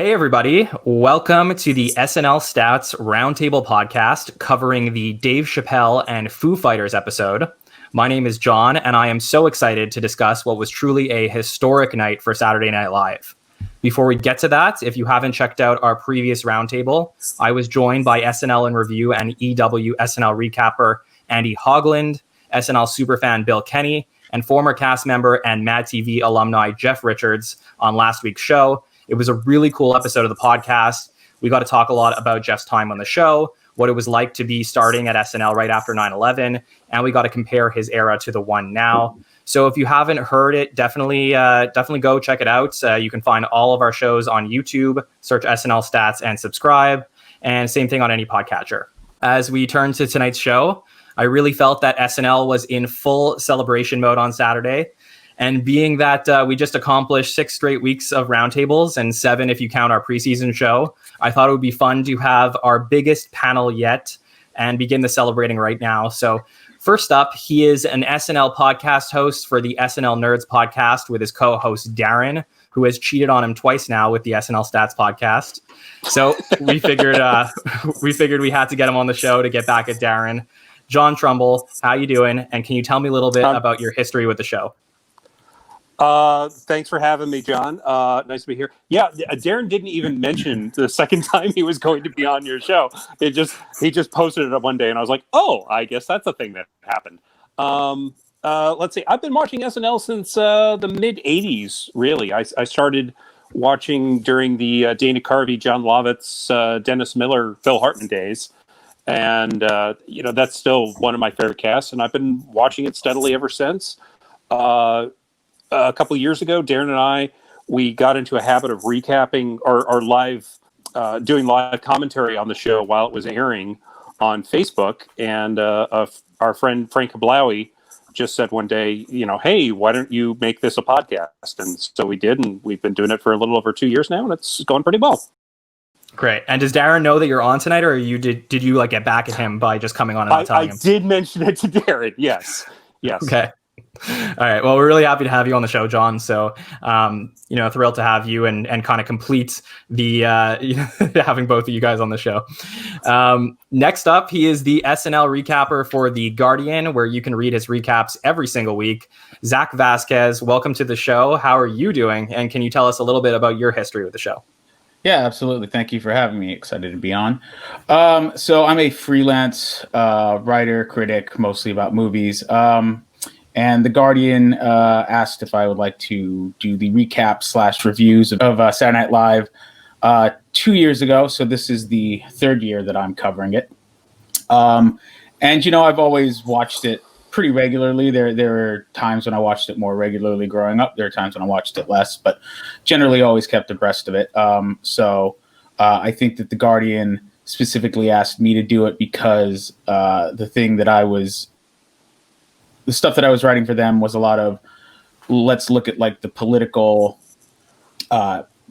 Hey, everybody. Welcome to the SNL Stats Roundtable podcast covering the Dave Chappelle and Foo Fighters episode. My name is John, and I am so excited to discuss what was truly a historic night for Saturday Night Live. Before we get to that, if you haven't checked out our previous roundtable, I was joined by SNL in Review and EW SNL recapper Andy Hogland, SNL superfan Bill Kenny, and former cast member and Mad TV alumni Jeff Richards on last week's show. It was a really cool episode of the podcast. We got to talk a lot about Jeff's time on the show, what it was like to be starting at SNL right after 9/11, and we got to compare his era to the one now. So if you haven't heard it, definitely go check it out. You can find all of our shows on YouTube, search SNL Stats and subscribe, and same thing on any podcatcher. As we turn to tonight's show, I really felt that SNL was in full celebration mode on Saturday. And being that we just accomplished 6 straight weeks of roundtables and 7 if you count our preseason show, I thought it would be fun to have our biggest panel yet and begin the celebrating right now. So first up, he is an SNL podcast host for the SNL Nerds podcast with his co-host Darren, who has cheated on him twice now with the SNL Stats podcast. So we figured we had to get him on the show to get back at Darren. John Trumbull, how you doing? And can you tell me a little bit about your history with the show? Thanks for having me, John. Nice to be here. Yeah, Darren didn't even mention the second time he was going to be on your show. He just posted it up one day, and I was like, oh, I guess that's a thing that happened. Let's see. I've been watching SNL since the mid '80s. Really, I started watching during the Dana Carvey, John Lovitz, Dennis Miller, Phil Hartman days, and that's still one of my favorite casts, and I've been watching it steadily ever since. A couple of years ago, Darren and we got into a habit of recapping or live, doing live commentary on the show while it was airing on Facebook. And our friend Frank Kablawi just said one day, hey, why don't you make this a podcast? And so we did, and we've been doing it for a little over 2 years now, and it's going pretty well. Great. And does Darren know that you're on tonight, or did you get back at him by just coming on and not telling him? I did mention it to Darren. Yes. Okay. All right. Well, we're really happy to have you on the show, John. So, thrilled to have you and kind of complete the having both of you guys on the show. Next up, he is the SNL recapper for the Guardian, where you can read his recaps every single week. Zach Vasquez, welcome to the show. How are you doing? And can you tell us a little bit about your history with the show? Yeah, absolutely. Thank you for having me. Excited to be on. So I'm a freelance writer, critic, mostly about movies. And the Guardian asked if I would like to do the recap / reviews of Saturday Night Live 2 years ago. So this is the 3rd year that I'm covering it. And I've always watched it pretty regularly. There are times when I watched it more regularly growing up. There are times when I watched it less, but generally always kept abreast of it. So I think that the Guardian specifically asked me to do it because the stuff that I was writing for them was a lot of let's look at the political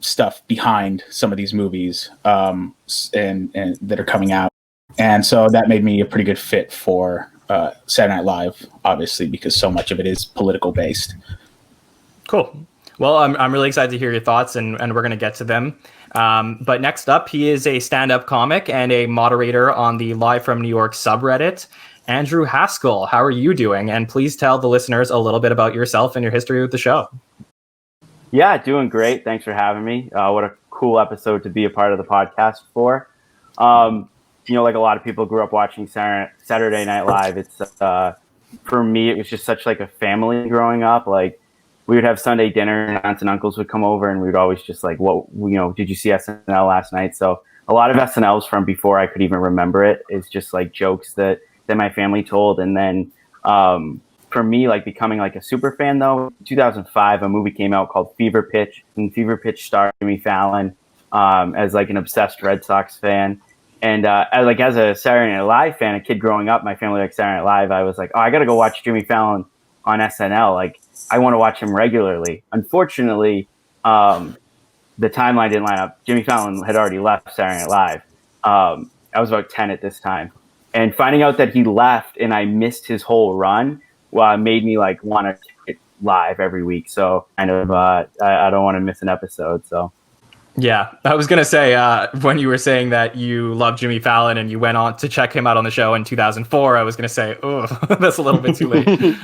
stuff behind some of these movies and that are coming out. And so that made me a pretty good fit for Saturday Night Live, obviously, because so much of it is political based. Cool. Well, I'm really excited to hear your thoughts, and we're going to get to them. But next up, he is a stand-up comic and a moderator on the Live from New York subreddit. Andrew Haskell, how are you doing? And please tell the listeners a little bit about yourself and your history with the show. Yeah, doing great. Thanks for having me. What a cool episode to be a part of the podcast for. Like a lot of people grew up watching Saturday Night Live. It's for me, it was just such a family growing up. We would have Sunday dinner, and aunts and uncles would come over, and we would always just did you see SNL last night? So a lot of SNLs from before I could even remember it is just jokes that my family told. And then for me, becoming a super fan, though, in 2005, a movie came out called Fever Pitch, and Fever Pitch starred Jimmy Fallon as an obsessed Red Sox fan. And as a Saturday Night Live fan, a kid growing up, my family liked Saturday Night Live. I was like, oh, I got to go watch Jimmy Fallon on SNL. I want to watch him regularly. Unfortunately, the timeline didn't line up. Jimmy Fallon had already left Saturday Night Live. I was about 10 at this time. And finding out that he left and I missed his whole run made me want to live every week. So I don't want to miss an episode. So Yeah, I was gonna say when you were saying that you love Jimmy Fallon and you went on to check him out on the show in 2004, I was gonna say, oh, that's a little bit too late.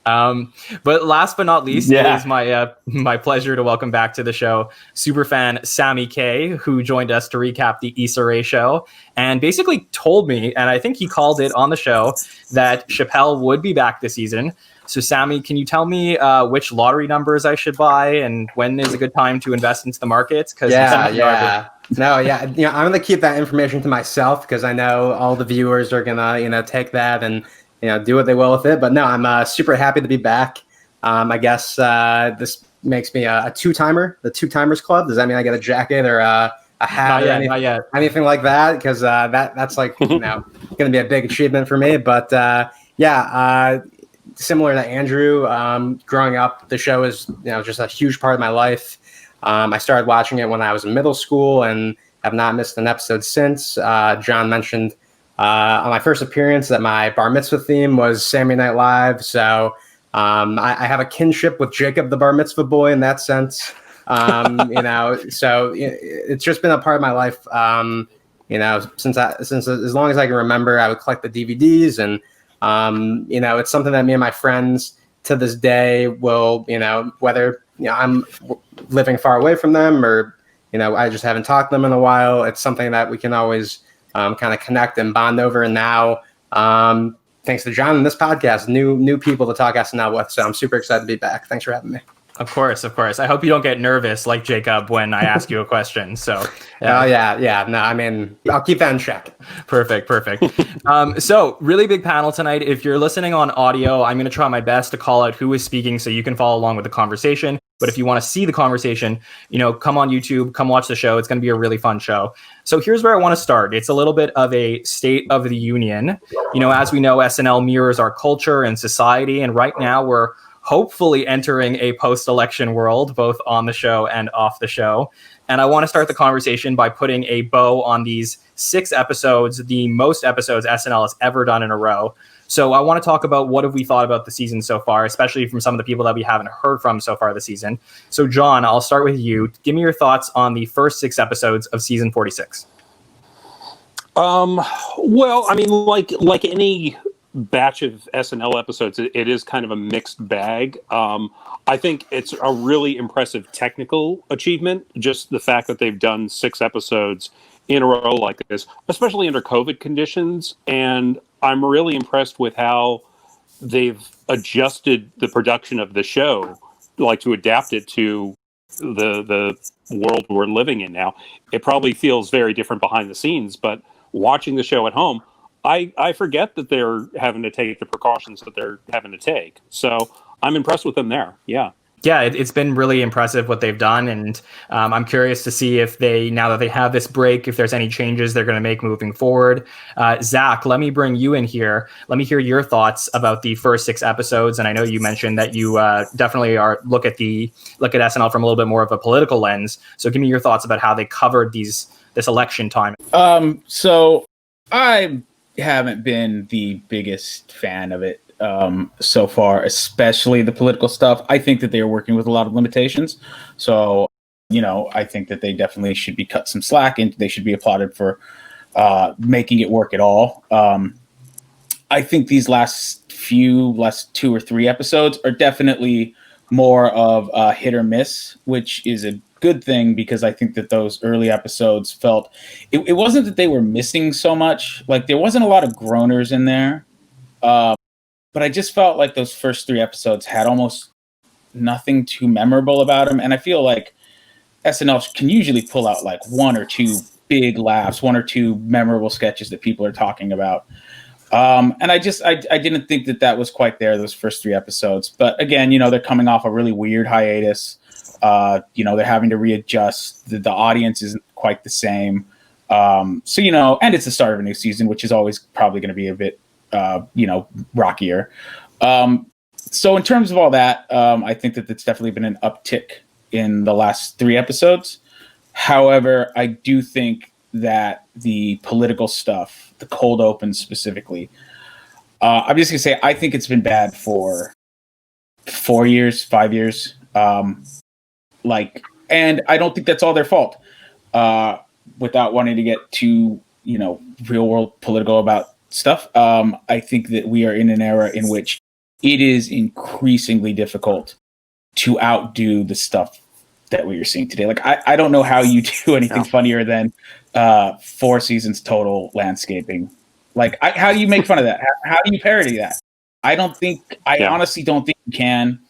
But last but not least, it is my pleasure to welcome back to the show superfan Sammy Kay, who joined us to recap the Issa Rae show and basically told me, and I think he called it on the show, that Chappelle would be back this season. So, Sammy, can you tell me which lottery numbers I should buy and when is a good time to invest into the markets? Yeah. No, yeah. I'm going to keep that information to myself because I know all the viewers are going to, take that and, do what they will with it. But no, I'm super happy to be back. I guess this makes me a two-timer, the Two-Timers Club. Does that mean I get a jacket or a hat anything like that? Because that's like, going to be a big achievement for me. But similar to Andrew, growing up, the show is just a huge part of my life. I started watching it when I was in middle school and have not missed an episode since. John mentioned on my first appearance that my bar mitzvah theme was Saturday Night Live, so I have a kinship with Jacob the bar mitzvah boy in that sense. So it's just been a part of my life. Since as long as I can remember, I would collect the DVDs and. It's something that me and my friends to this day will, whether, I'm living far away from them or, I just haven't talked to them in a while. It's something that we can always kind of connect and bond over. And now, thanks to John and this podcast, new people to talk SNL with. So I'm super excited to be back. Thanks for having me. Of course. I hope you don't get nervous like Jacob when I ask you a question. So, yeah. No, I mean, I'll keep that in check. Perfect. So really big panel tonight. If you're listening on audio, I'm going to try my best to call out who is speaking so you can follow along with the conversation. But if you want to see the conversation, come on YouTube, come watch the show. It's going to be a really fun show. So here's where I want to start. It's a little bit of a state of the union. As we know, SNL mirrors our culture and society. And right now we're hopefully entering a post-election world, both on the show and off the show. And I want to start the conversation by putting a bow on these 6 episodes, the most episodes SNL has ever done in a row. So I want to talk about what have we thought about the season so far, especially from some of the people that we haven't heard from so far this season. So John, I'll start with you. Give me your thoughts on the first 6 episodes of season 46. Well, I mean, like any batch of SNL episodes, it is kind of a mixed bag. I think it's a really impressive technical achievement, just the fact that they've done 6 episodes in a row like this, especially under COVID conditions. And I'm really impressed with how they've adjusted the production of the show, like to adapt it to the world we're living in now. It probably feels very different behind the scenes, but watching the show at home, I forget that they're having to take the precautions that they're having to take. So I'm impressed with them there. Yeah. Yeah, it's been really impressive what they've done. And I'm curious to see if now that they have this break, if there's any changes they're going to make moving forward. Zach, let me bring you in here. Let me hear your thoughts about the first 6 episodes. And I know you mentioned that you definitely look at SNL from a little bit more of a political lens. So give me your thoughts about how they covered this election time. So I haven't been the biggest fan of it so far, especially the political stuff. I think that they are working with a lot of limitations. So, I think that they definitely should be cut some slack and they should be applauded for making it work at all. I think these last 2 or 3 episodes are definitely more of a hit or miss, which is a good thing because I think that those early episodes felt it wasn't that they were missing so much. Like there wasn't a lot of groaners in there. But I just felt like those first 3 episodes had almost nothing too memorable about them. And I feel like SNL can usually pull out like 1 or 2 big laughs, 1 or 2 memorable sketches that people are talking about. And I didn't think that was quite there, those first 3 episodes. But again, they're coming off a really weird hiatus. They're having to readjust. The audience isn't quite the same. And it's the start of a new season, which is always probably going to be a bit, rockier. So in terms of all that, I think that it's definitely been an uptick in the last 3 episodes. However, I do think that the political stuff, the cold open specifically, I'm just gonna say I think it's been bad for 4 years, 5 years. And I don't think that's all their fault. without wanting to get too, real world political about stuff. I think that we are in an era in which it is increasingly difficult to outdo the stuff that we are seeing today. Like, I don't know how you do anything funnier than 4 seasons total landscaping. Like, how do you make fun of that? How do you parody that? I honestly don't think you can.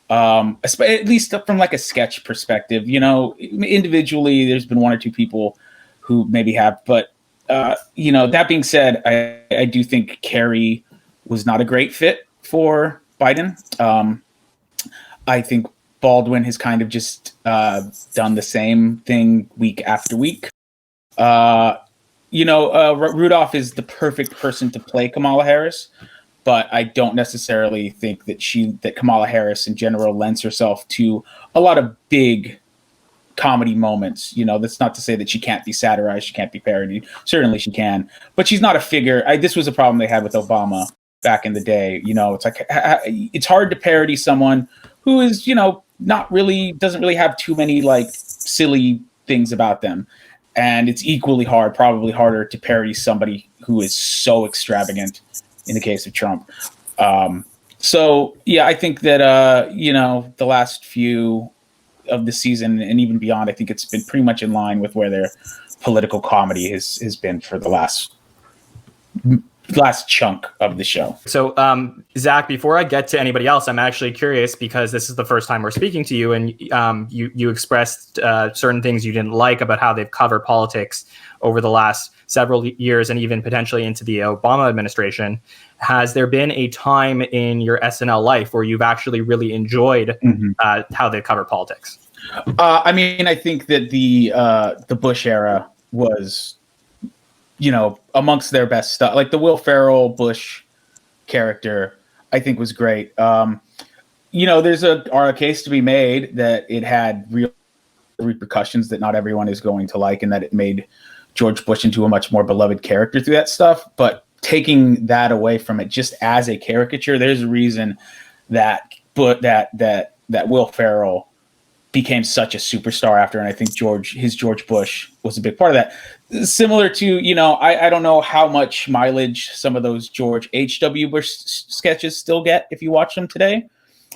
At least from like a sketch perspective, individually, there's been 1 or 2 people who maybe have, but that being said, I do think Kerry was not a great fit for Biden. I think Baldwin has kind of just done the same thing week after week. Rudolph is the perfect person to play Kamala Harris, but I don't necessarily think that Kamala Harris in general lends herself to a lot of big comedy moments. That's not to say that she can't be satirized, she can't be parodied. Certainly she can, but she's not a figure. This was a problem they had with Obama back in the day. It's like it's hard to parody someone who is, doesn't really have too many like silly things about them. And it's equally hard, probably harder, to parody somebody who is so extravagant in the case of Trump. So yeah, I think that, the last few of the season and even beyond, I think it's been pretty much in line with where their political comedy has been for the last chunk of the show. So, Zach, before I get to anybody else, I'm actually curious because this is the first time we're speaking to you, and you expressed certain things you didn't like about how they've covered politics over the last several years and even potentially into the Obama administration. Has there been a time in your SNL life where you've actually really enjoyed how they cover politics? I think that the Bush era was, amongst their best stuff. Like the Will Ferrell Bush character, I think was great. There's a case to be made that it had real repercussions that not everyone is going to like, and that it made George Bush into a much more beloved character through that stuff. But taking that away from it just as a caricature, there's a reason that Will Ferrell became such a superstar after, and I think George Bush was a big part of that. Similar to, I don't know how much mileage some of those George H.W. Bush sketches still get if you watch them today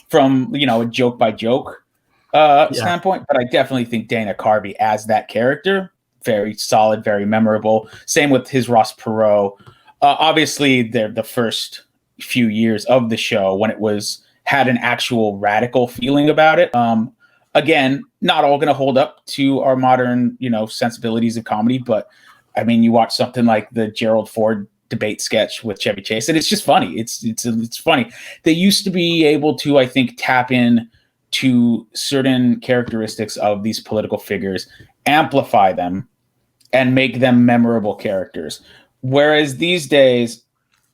from, a joke by joke standpoint, but I definitely think Dana Carvey as that character, very solid, very memorable. Same with his Ross Perot. Obviously, the first few years of the show when it had an actual radical feeling about it. Again, not all going to hold up to our modern, sensibilities of comedy, but I mean, you watch something like the Gerald Ford debate sketch with Chevy Chase, and it's just funny. It's funny. They used to be able to, I think, tap in to certain characteristics of these political figures, amplify them, and make them memorable characters. Whereas these days,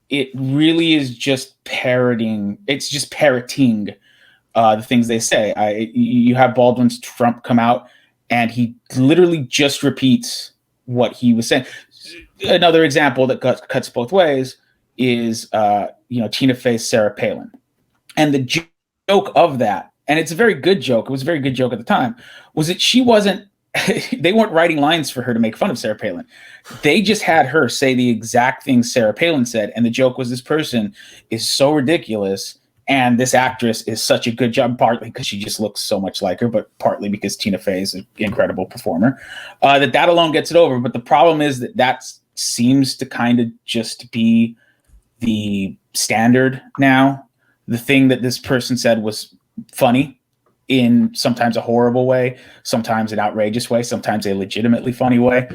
it really is just parroting. It's just parroting the things they say. You have Baldwin's Trump come out, and he literally just repeats what he was saying. Another example that cuts both ways is Tina Fey's Sarah Palin, and the joke of that, and it's a very good joke. It was a very good joke at the time. Was that she wasn't. They weren't writing lines for her to make fun of Sarah Palin. They just had her say the exact thing Sarah Palin said, and the joke was this person is so ridiculous. And this actress is such a good job, partly because she just looks so much like her, but partly because Tina Fey is an incredible performer, that alone gets it over. But the problem is that seems to kind of just be the standard now. The thing that this person said was funny in sometimes a horrible way, sometimes an outrageous way, sometimes a legitimately funny way.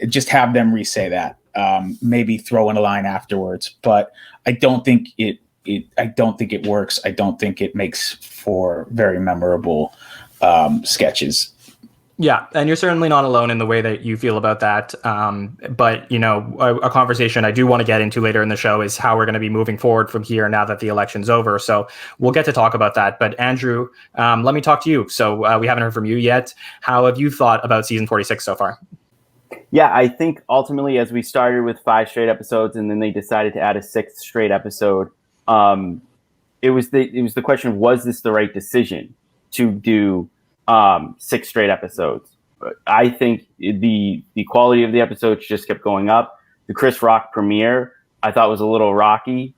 Just have them re-say that, maybe throw in a line afterwards. But I don't think it works. I don't think it makes for very memorable sketches. Yeah, and you're certainly not alone in the way that you feel about that. But, a conversation I do want to get into later in the show is how we're going to be moving forward from here now that the election's over. So we'll get to talk about that. But Andrew, let me talk to you. So we haven't heard from you yet. How have you thought about season 46 so far? Yeah, I think ultimately, as we started with 5 straight episodes and then they decided to add a 6th straight episode, it was the question, was this the right decision to do 6 straight episodes? I think the quality of the episodes just kept going up. The Chris Rock premiere, I thought was a little rocky.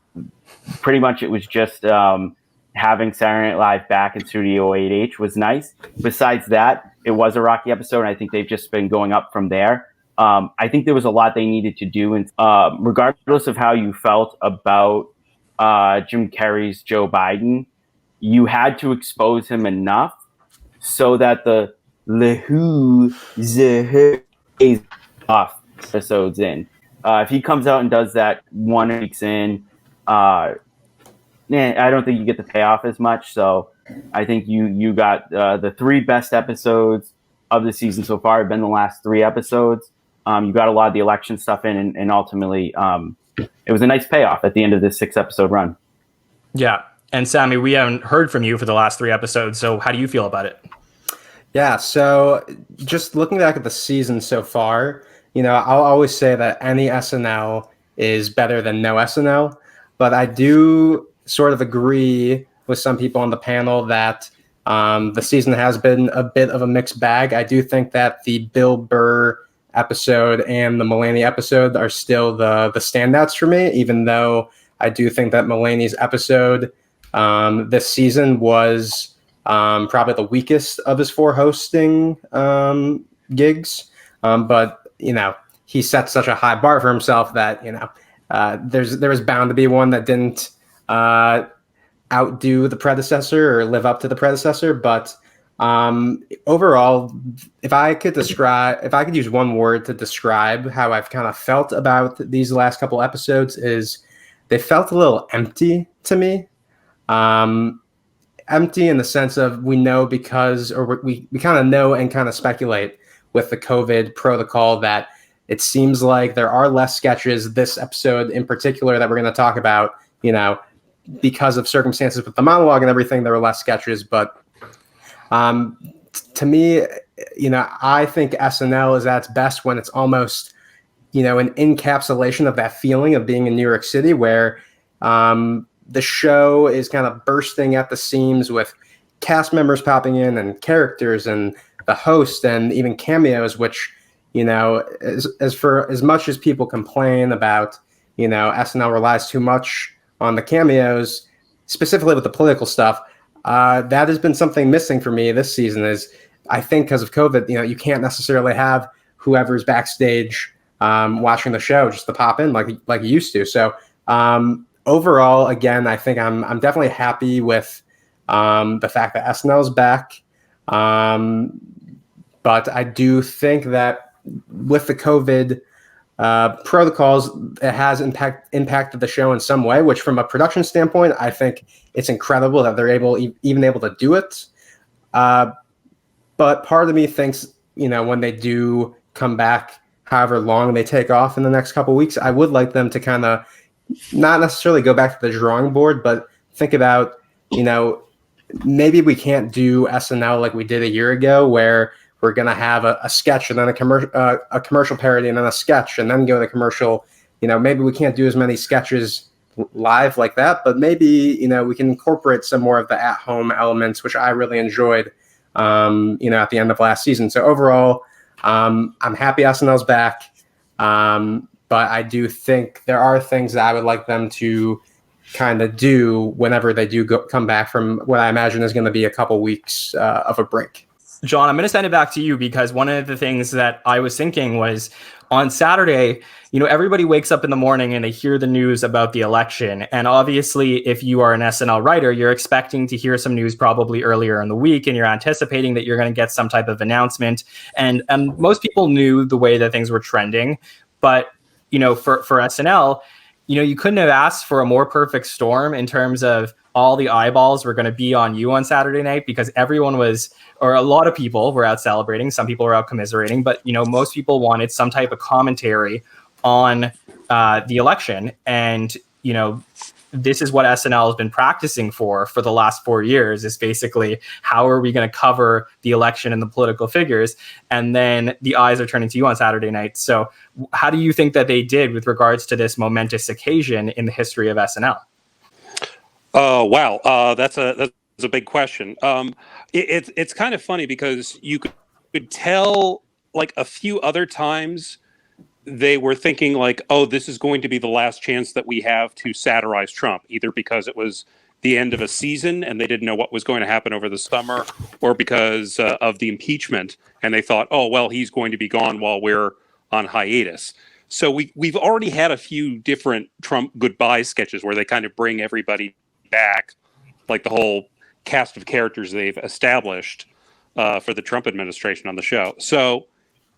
Pretty much it was just having Saturday Night Live back in Studio 8H was nice. Besides that, it was a rocky episode, and I think they've just been going up from there. I think there was a lot they needed to do, and regardless of how you felt about Jim Carrey's Joe Biden, you had to expose him enough so that the Lehu is off episodes in. If he comes out and does that 1 week in, I don't think you get the payoff as much. So I think you got the 3 best episodes of the season so far have been the last 3 episodes. You got a lot of the election stuff in, and ultimately it was a nice payoff at the end of this 6-episode run. Yeah. And Sammy, we haven't heard from you for the last 3 episodes. So how do you feel about it? Yeah, so just looking back at the season so far, I'll always say that any SNL is better than no SNL, but I do sort of agree with some people on the panel that the season has been a bit of a mixed bag. I do think that the Bill Burr episode and the Mulaney episode are still the standouts for me, even though I do think that Mulaney's episode this season was probably the weakest of his 4 hosting gigs. But, he set such a high bar for himself that, there was bound to be one that didn't outdo the predecessor or live up to the predecessor. But overall, if I could use one word to describe how I've kind of felt about these last couple episodes, is they felt a little empty to me. Empty in the sense of we kind of know and kind of speculate with the COVID protocol that it seems like there are less sketches this episode in particular that we're going to talk about, because of circumstances with the monologue and everything, there were less sketches. But to me, I think SNL is at its best when it's almost, an encapsulation of that feeling of being in New York City, where the show is kind of bursting at the seams with cast members popping in and characters and the host and even cameos, which, as much as people complain about, SNL relies too much on the cameos, specifically with the political stuff, that has been something missing for me this season. Is I think because of COVID, you can't necessarily have whoever's backstage watching the show just to pop in like you used to. So overall, again, I think I'm definitely happy with the fact that SNL is back. But I do think that with the COVID protocols, it has impacted the show in some way, which from a production standpoint, I think it's incredible that they're even able to do it. But part of me thinks, when they do come back, however long they take off in the next couple of weeks, I would like them to kind of not necessarily go back to the drawing board, but think about, maybe we can't do SNL like we did a year ago, where we're going to have a sketch and then a commercial parody and then a sketch and then go to commercial. Maybe we can't do as many sketches live like that, but maybe, we can incorporate some more of the at-home elements, which I really enjoyed, at the end of last season. So overall, I'm happy SNL's back. But I do think there are things that I would like them to kind of do whenever they do come back from what I imagine is going to be a couple weeks of a break. John, I'm going to send it back to you, because one of the things that I was thinking was on Saturday, everybody wakes up in the morning and they hear the news about the election. And obviously, if you are an SNL writer, you're expecting to hear some news probably earlier in the week, and you're anticipating that you're going to get some type of announcement. And most people knew the way that things were trending. But, for SNL, you couldn't have asked for a more perfect storm in terms of all the eyeballs were going to be on you on Saturday night, because everyone was, or a lot of people were out celebrating. Some people were out commiserating, but, most people wanted some type of commentary on the election. And, this is what SNL has been practicing for the last 4 years, is basically how are we going to cover the election and the political figures? And then the eyes are turning to you on Saturday night. So how do you think that they did with regards to this momentous occasion in the history of SNL? Wow. That's a big question. It's kind of funny because you could could tell like a few other times they were thinking like, oh, this is going to be the last chance that we have to satirize Trump, either because it was the end of a season and they didn't know what was going to happen over the summer, or because of the impeachment, and they thought, oh, well, he's going to be gone while we're on hiatus. So we've already had a few different Trump goodbye sketches where they kind of bring everybody back, like the whole cast of characters they've established for the Trump administration on the show. So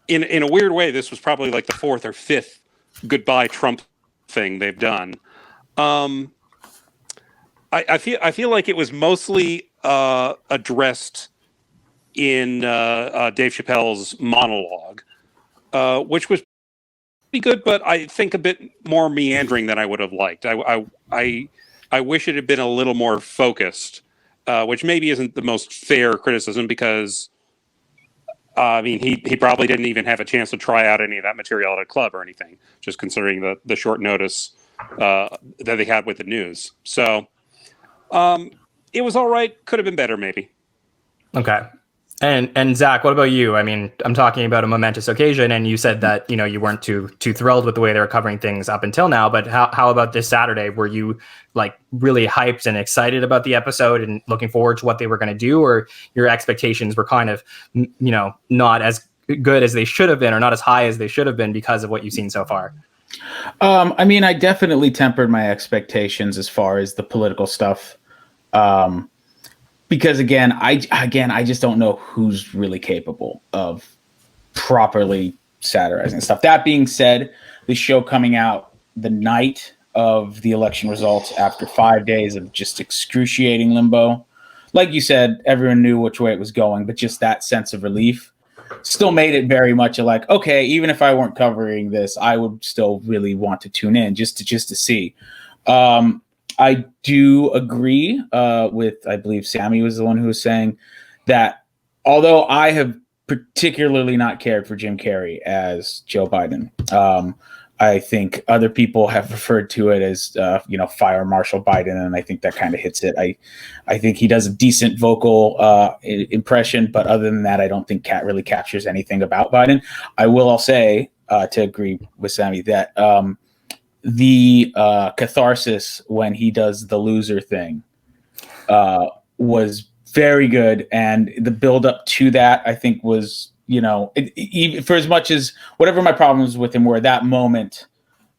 in a weird way, this was probably like the fourth or fifth goodbye Trump thing they've done. I feel like it was mostly addressed in Dave Chappelle's monologue, which was pretty good, but I think a bit more meandering than I would have liked. I wish it had been a little more focused, which maybe isn't the most fair criticism because I mean he probably didn't even have a chance to try out any of that material at a club or anything, just considering the short notice that they had with the news. So. It was all right. Could have been better, maybe. Okay. And Zach, what about you? I mean, I'm talking about a momentous occasion, and you said that, you know, you weren't too thrilled with the way they were covering things up until now, but how about this Saturday? Were you like really hyped and excited about the episode and looking forward to what they were going to do, or your expectations were kind of, you know, not as good as they should have been or not as high as they should have been because of what you've seen so far? I mean, I definitely tempered my expectations as far as the political stuff. Because again, I just don't know who's really capable of properly satirizing stuff. That being said, the show coming out the night of the election results after 5 days of just excruciating limbo, like you said, everyone knew which way it was going, but just that sense of relief still made it very much like, okay, even if I weren't covering this, I would still really want to tune in just to see. I do agree with, I believe Sammy was the one who was saying that although I have particularly not cared for Jim Carrey as Joe Biden, I think other people have referred to it as, Fire Marshal Biden, and I think that kind of hits it. I think he does a decent vocal impression, but other than that, I don't think Cat really captures anything about Biden. I will all say, to agree with Sammy, that the catharsis when he does the loser thing was very good, and the build up to that I think was, for as much as whatever my problems with him were, that moment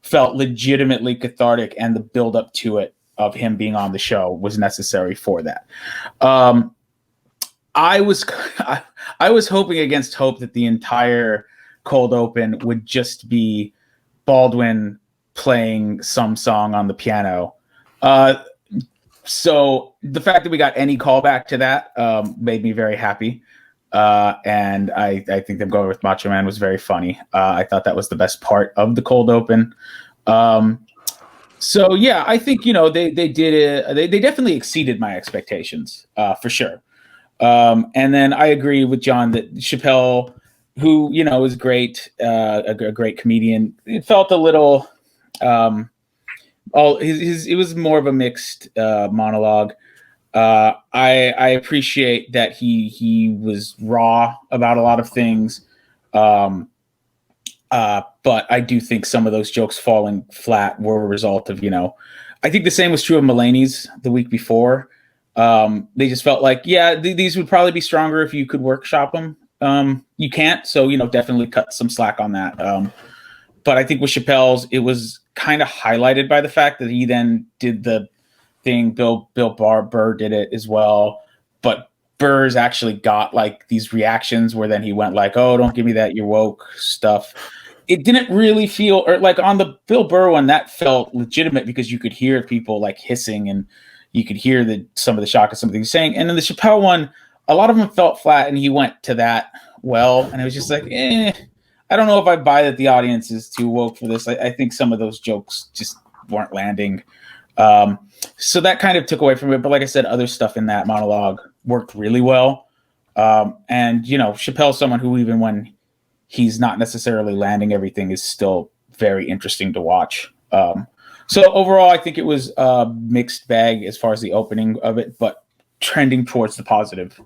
felt legitimately cathartic, and the build up to it of him being on the show was necessary for that. I was hoping against hope that the entire cold open would just be Baldwin playing some song on the piano. So the fact that we got any callback to that made me very happy. And I think them going with Macho Man was very funny. I thought that was the best part of the cold open. So yeah, I think, they did it. They definitely exceeded my expectations for sure. And then I agree with John that Chappelle, who, is great, a great comedian, it felt a little, it was more of a mixed monologue. I appreciate that he was raw about a lot of things. But I do think some of those jokes falling flat were a result of, I think the same was true of Mulaney's the week before. They just felt like, these would probably be stronger if you could workshop them. You can't, so, definitely cut some slack on that. But I think with Chappelle's, it was kind of highlighted by the fact that he then did the thing. Bill Burr did it as well, but Burr's actually got like these reactions where then he went like, "Oh, don't give me that, you're woke" stuff. It didn't really feel, or like on the Bill Burr one, that felt legitimate because you could hear people like hissing and you could hear some of the shock of something he's saying. And then the Chappelle one, a lot of them felt flat, and he went to that well, and it was just like, I don't know if I buy that the audience is too woke for this. I think some of those jokes just weren't landing. So that kind of took away from it. But like I said, other stuff in that monologue worked really well. And, Chappelle's someone who, even when he's not necessarily landing everything, is still very interesting to watch. So overall, I think it was a mixed bag as far as the opening of it, but trending towards the positive,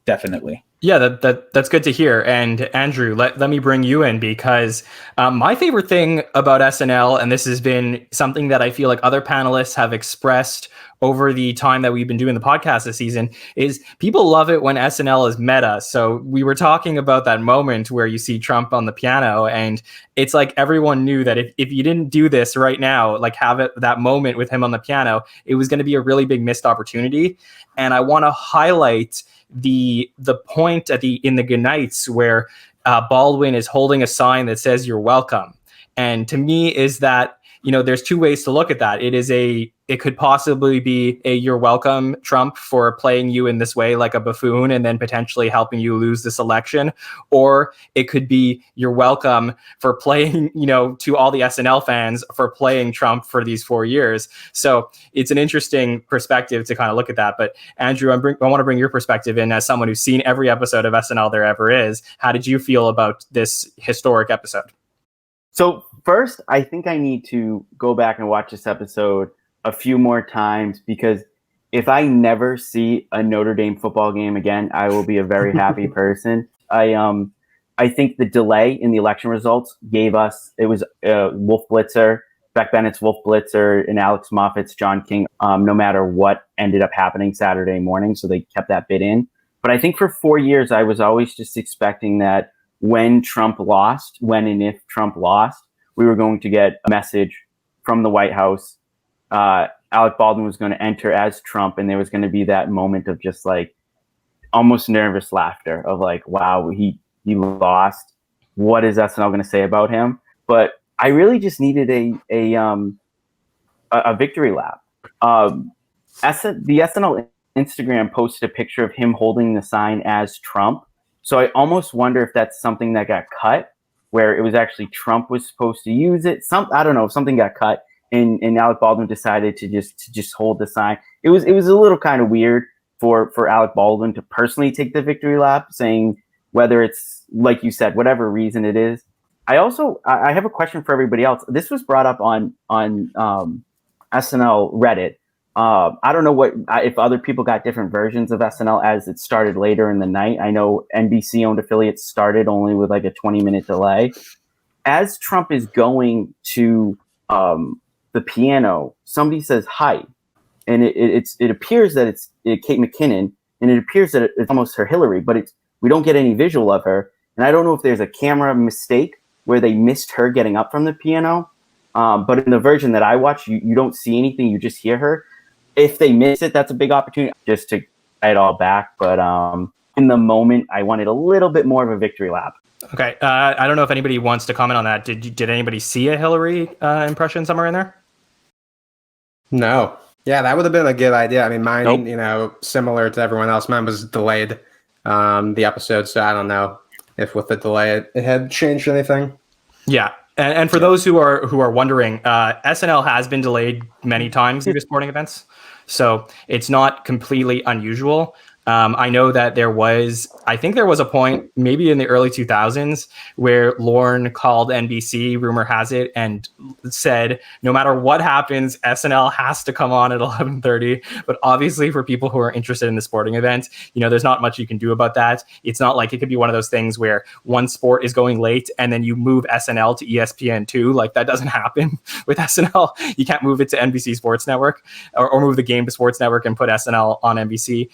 definitely. Yeah, that's good to hear. And Andrew, let me bring you in because my favorite thing about SNL, and this has been something that I feel like other panelists have expressed over the time that we've been doing the podcast this season, is people love it when SNL is meta. So we were talking about that moment where you see Trump on the piano, and it's like everyone knew that if you didn't do this right now, like have it that moment with him on the piano, it was going to be a really big missed opportunity. And I want to highlight the point in the goodnights where Baldwin is holding a sign that says "You're welcome," and to me is that there's two ways to look at that. It could possibly be a "You're welcome" Trump for playing you in this way like a buffoon and then potentially helping you lose this election, or it could be "You're welcome" for playing to all the SNL fans for playing Trump for these 4 years. So it's an interesting perspective to kind of look at that. But Andrew, I want to bring your perspective in as someone who's seen every episode of SNL there ever is. How did you feel about this historic episode? So first, I think I need to go back and watch this episode a few more times, because if I never see a Notre Dame football game again, I will be a very happy person. I think the delay in the election results gave us, it was Wolf Blitzer, Beck Bennett's Wolf Blitzer, and Alex Moffat's John King, no matter what ended up happening Saturday morning. So they kept that bit in. But I think for 4 years, I was always just expecting that when and if Trump lost, we were going to get a message from the White House. Alec Baldwin was going to enter as Trump, and there was going to be that moment of just like almost nervous laughter of like, wow, he lost. What is SNL going to say about him? But I really just needed a victory lap. The SNL Instagram posted a picture of him holding the sign as Trump. So I almost wonder if that's something that got cut, where it was actually Trump was supposed to use it. I don't know if something got cut and Alec Baldwin decided to just hold the sign. It was a little kind of weird for Alec Baldwin to personally take the victory lap, saying whether it's, like you said, whatever reason it is. I have a question for everybody else. This was brought up on SNL Reddit. I don't know if other people got different versions of SNL as it started later in the night. I know NBC-owned affiliates started only with like a 20-minute delay. As Trump is going to the piano, somebody says hi, and it appears that it's Kate McKinnon, and it appears that it's almost her Hillary, but we don't get any visual of her, and I don't know if there's a camera mistake where they missed her getting up from the piano, but in the version that I watched, you don't see anything, you just hear her. If they miss it, that's a big opportunity just to get it all back. But in the moment, I wanted a little bit more of a victory lap. Okay. I don't know if anybody wants to comment on that. Did anybody see a Hillary impression somewhere in there? No. Yeah, that would have been a good idea. I mean, mine, similar to everyone else, mine was delayed the episode. So I don't know if with the delay it had changed anything. Yeah. And for those who are wondering, SNL has been delayed many times due to sporting events, so it's not completely unusual. I know that there was a point maybe in the early 2000s where Lorne called NBC, rumor has it, and said, no matter what happens, SNL has to come on at 11:30. But obviously for people who are interested in the sporting event, there's not much you can do about that. It's not like it could be one of those things where one sport is going late and then you move SNL to ESPN2. Like that doesn't happen with SNL. You can't move it to NBC Sports Network or move the game to Sports Network and put SNL on NBC.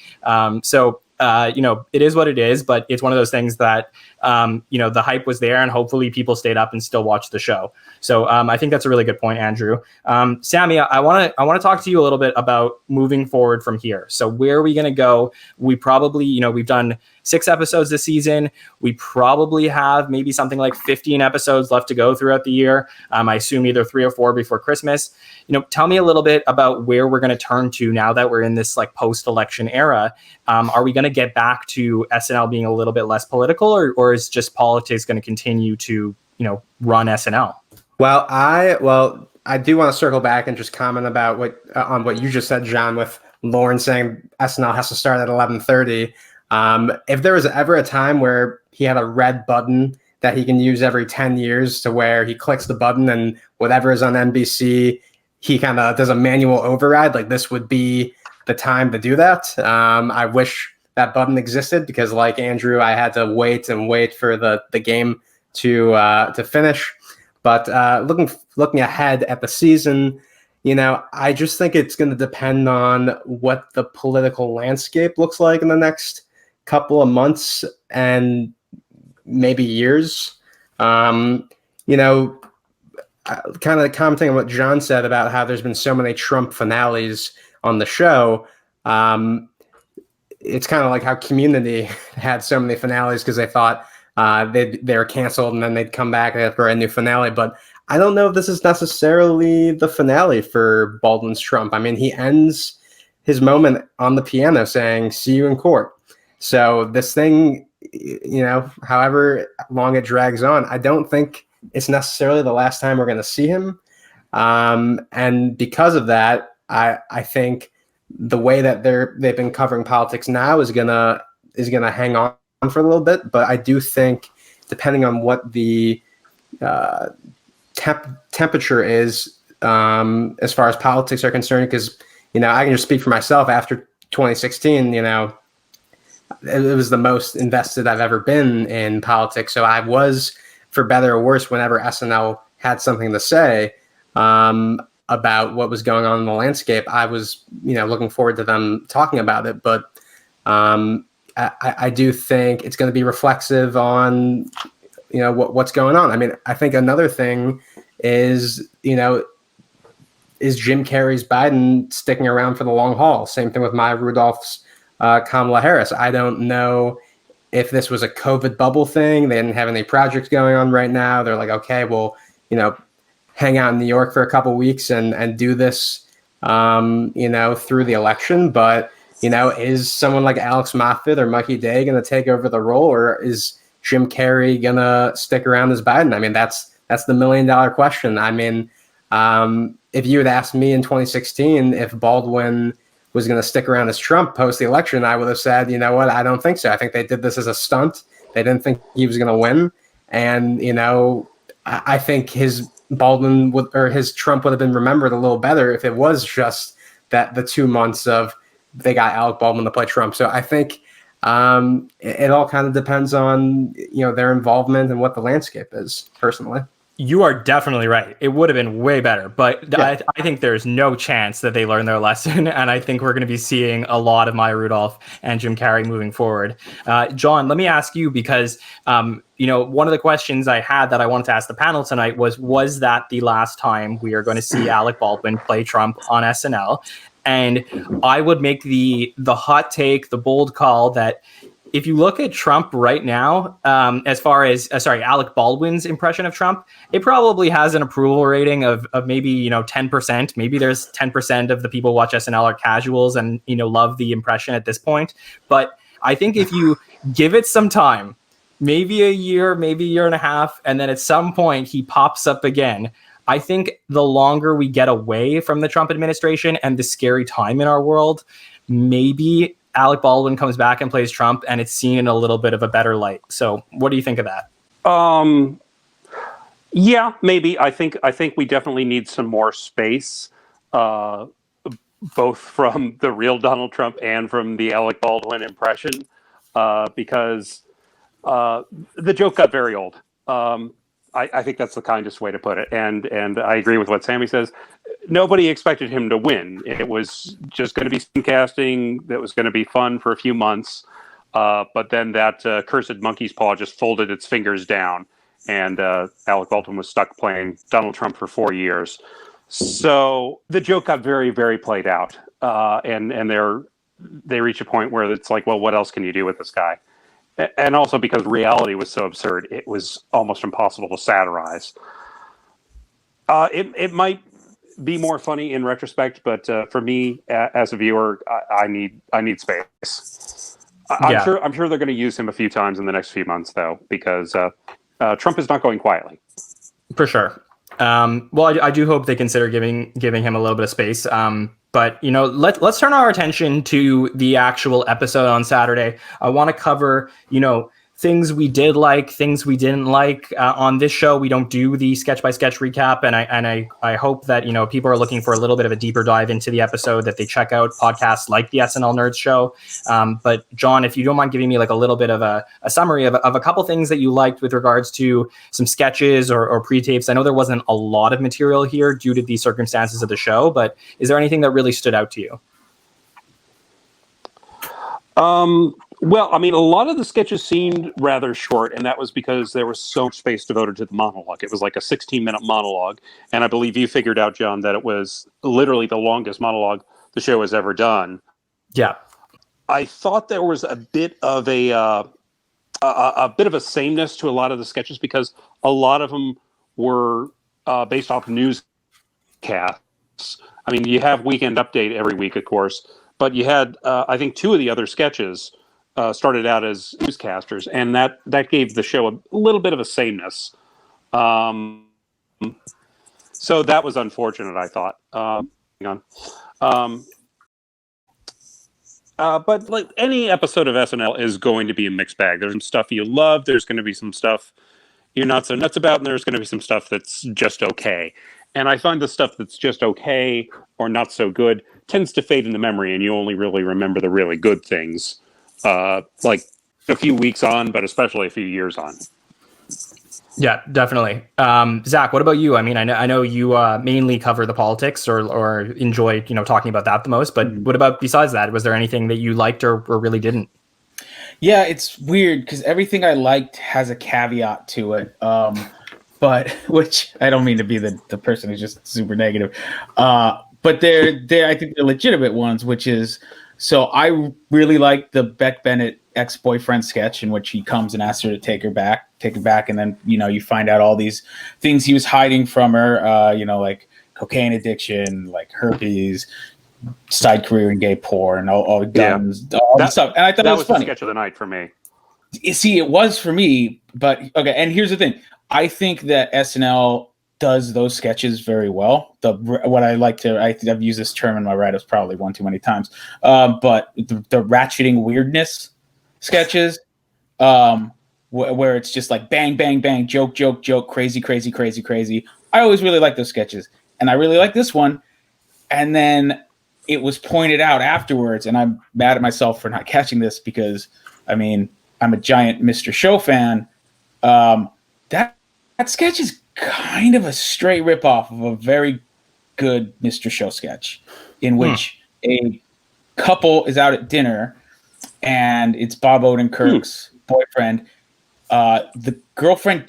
So it is what it is, but it's one of those things that, the hype was there and hopefully people stayed up and still watched the show. So I think that's a really good point, Andrew. Sammy, I want to talk to you a little bit about moving forward from here. So where are we going to go? We probably, we've done 6 episodes this season. We probably have maybe something like 15 episodes left to go throughout the year. I assume either 3 or 4 before Christmas. Tell me a little bit about where we're going to turn to now that we're in this like post-election era. Are we going to get back to SNL being a little bit less political, or is just politics going to continue to, run SNL? Well, I do want to circle back and just comment about what you just said, John, with Lauren saying SNL has to start at 11:30. If there was ever a time where he had a red button that he can use every 10 years to where he clicks the button and whatever is on NBC, he kind of does a manual override, like this would be the time to do that. I wish that button existed, because like Andrew, I had to wait and wait for the game to finish. But looking ahead at the season, I just think it's going to depend on what the political landscape looks like in the next couple of months and maybe years. Kind of commenting on what John said about how there's been so many Trump finales on the show. It's kind of like how Community had so many finales because they thought they were canceled and then they'd come back after a new finale. But I don't know if this is necessarily the finale for Baldwin's Trump. I mean, he ends his moment on the piano saying, "See you in court." So this thing, however long it drags on, I don't think it's necessarily the last time we're going to see him. And because of that, I think the way that they've been covering politics now is gonna hang on for a little bit. But I do think, depending on what the temperature is as far as politics are concerned, because I can just speak for myself. After 2016, it was the most invested I've ever been in politics. So I was, for better or worse, whenever SNL had something to say about what was going on in the landscape, I was, looking forward to them talking about it. But I do think it's going to be reflexive on, what's going on. I mean, I think another thing is, is Jim Carrey's Biden sticking around for the long haul? Same thing with Maya Rudolph's Kamala Harris. I don't know if this was a COVID bubble thing. They didn't have any projects going on right now. They're like, okay, well, hang out in New York for a couple weeks and do this, through the election. But, is someone like Alex Moffat or Mikey Day going to take over the role, or is Jim Carrey going to stick around as Biden? I mean, that's the $1 million question. I mean, if you had asked me in 2016 if Baldwin was going to stick around as Trump post the election, I would have said, you know what, I don't think so. I think they did this as a stunt. They didn't think he was going to win. And, I think his Trump would have been remembered a little better if it was just that the 2 months of they got Alec Baldwin to play Trump. So I think it all kind of depends on, their involvement and what the landscape is, personally. You are definitely right. It would have been way better, but Yeah. I think there's no chance that they learn their lesson, and I think we're going to be seeing a lot of Maya Rudolph and Jim Carrey moving forward. John, let me ask you, because one of the questions I had that I wanted to ask the panel tonight was that the last time we are going to see Alec Baldwin play Trump on SNL? And I would make the hot take, the bold call that if you look at Trump right now, as far as Alec Baldwin's impression of Trump, it probably has an approval rating of maybe 10%. Maybe there's 10% of the people who watch SNL are casuals and love the impression at this point. But I think if you give it some time, maybe a year and a half, and then at some point he pops up again, I think the longer we get away from the Trump administration and the scary time in our world, maybe Alec Baldwin comes back and plays Trump and it's seen in a little bit of a better light. So what do you think of that? Yeah, maybe. I think we definitely need some more space, both from the real Donald Trump and from the Alec Baldwin impression, because the joke got very old. I think that's the kindest way to put it. And I agree with what Sammy says. Nobody expected him to win. It was just going to be screencasting that was going to be fun for a few months. But then that cursed monkey's paw just folded its fingers down. And Alec Baldwin was stuck playing Donald Trump for 4 years. So the joke got very, very played out. And they reach a point where it's like, well, what else can you do with this guy? And also because reality was so absurd, it was almost impossible to satirize. It might be more funny in retrospect, but for me, as a viewer, I need space. I'm sure they're going to use him a few times in the next few months, though, because Trump is not going quietly. For sure. Well, I do hope they consider giving him a little bit of space. But let's turn our attention to the actual episode on Saturday. I want to cover things we did like, things we didn't like. On this show, we don't do the sketch by sketch recap, and I hope that people are looking for a little bit of a deeper dive into the episode, that they check out podcasts like the SNL Nerds show. But John, if you don't mind giving me like a little bit of a summary of a couple things that you liked with regards to some sketches or pre-tapes. I know there wasn't a lot of material here due to the circumstances of the show, but is there anything that really stood out to you? Well, I mean, a lot of the sketches seemed rather short, and that was because there was so much space devoted to the monologue. It was like a 16-minute monologue, and I believe you figured out, John, that it was literally the longest monologue the show has ever done. Yeah. I thought there was a bit of a sameness to a lot of the sketches, because a lot of them were based off newscasts. I mean, you have Weekend Update every week, of course, but you had, I think, two of the other sketches started out as newscasters, and that gave the show a little bit of a sameness. So that was unfortunate, I thought. Hang on. But like any episode of SNL is going to be a mixed bag. There's some stuff you love. There's going to be some stuff you're not so nuts about, and there's going to be some stuff that's just okay. And I find the stuff that's just okay or not so good tends to fade in the memory, and you only really remember the really good things, like a few weeks on, but especially a few years on. Yeah, definitely. Zach, what about you? I mean, I know you mainly cover the politics or enjoy, talking about that the most, but what about besides that? Was there anything that you liked or really didn't? Yeah, it's weird because everything I liked has a caveat to it. But which I don't mean to be the person who's just super negative. But they're I think they're legitimate ones, which is, so I really like the Beck Bennett ex-boyfriend sketch in which he comes and asks her to take it back, and then you find out all these things he was hiding from her, like cocaine addiction, like herpes, side career in gay porn, all the guns, all the stuff. And I thought that was funny. The sketch of the night for me. You see, it was for me, but okay. And here's the thing: I think that SNL does those sketches very well. I've used this term in my write-ups probably one too many times, but the ratcheting weirdness sketches, where it's just like bang, bang, bang, joke, joke, joke, crazy, crazy, crazy, crazy. I always really like those sketches, and I really like this one. And then it was pointed out afterwards, and I'm mad at myself for not catching this because, I mean, I'm a giant Mr. Show fan. That sketch is kind of a straight ripoff of a very good Mr. Show sketch, in which a couple is out at dinner, and it's Bob Odenkirk's boyfriend. The girlfriend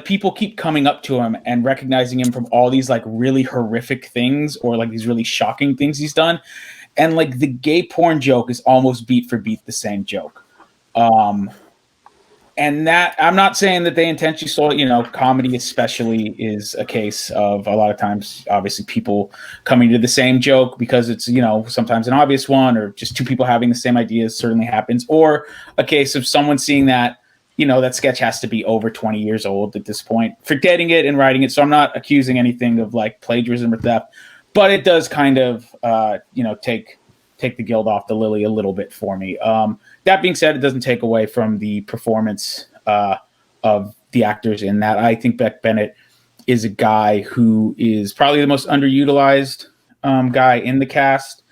people keep coming up to him and recognizing him from all these like really horrific things or like these really shocking things he's done. And like the gay porn joke is almost beat for beat the same joke. And that, I'm not saying that they intentionally stole it, comedy especially is a case of a lot of times, obviously, people coming to the same joke because it's, sometimes an obvious one, or just two people having the same ideas certainly happens, or a case of someone seeing that, that sketch has to be over 20 years old at this point, forgetting it and writing it. So I'm not accusing anything of like plagiarism or theft, but it does kind of, take the guild off the lily a little bit for me. That being said, it doesn't take away from the performance of the actors in that. I think Beck Bennett is a guy who is probably the most underutilized guy in the cast.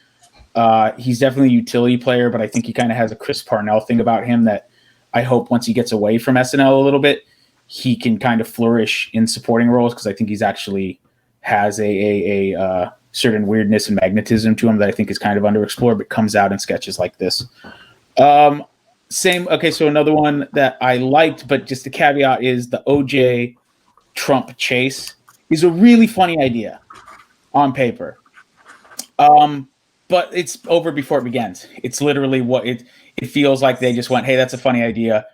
He's definitely a utility player, but I think he kind of has a Chris Parnell thing about him that I hope once he gets away from SNL a little bit, he can kind of flourish in supporting roles, because I think he's actually has a certain weirdness and magnetism to him that I think is kind of underexplored, but comes out in sketches like this. So another one that I liked, but just the caveat is the OJ Trump chase is a really funny idea on paper. But it's over before it begins. It's literally what it feels like. They just went, hey, that's a funny idea.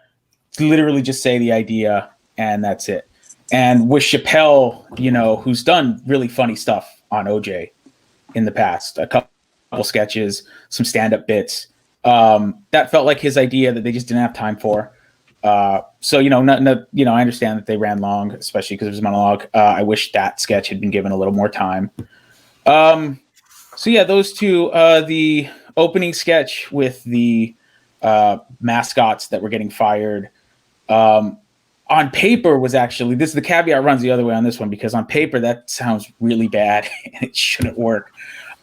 Literally just say the idea and that's it. And with Chappelle, who's done really funny stuff on OJ in the past, a couple sketches, some stand-up bits, that felt like his idea that they just didn't have time for. So I understand that they ran long, especially because it was a monologue. I wish that sketch had been given a little more time. So yeah, those two, the opening sketch with the mascots that were getting fired, On paper was actually, this is the caveat runs the other way on this one, because on paper that sounds really bad and it shouldn't work.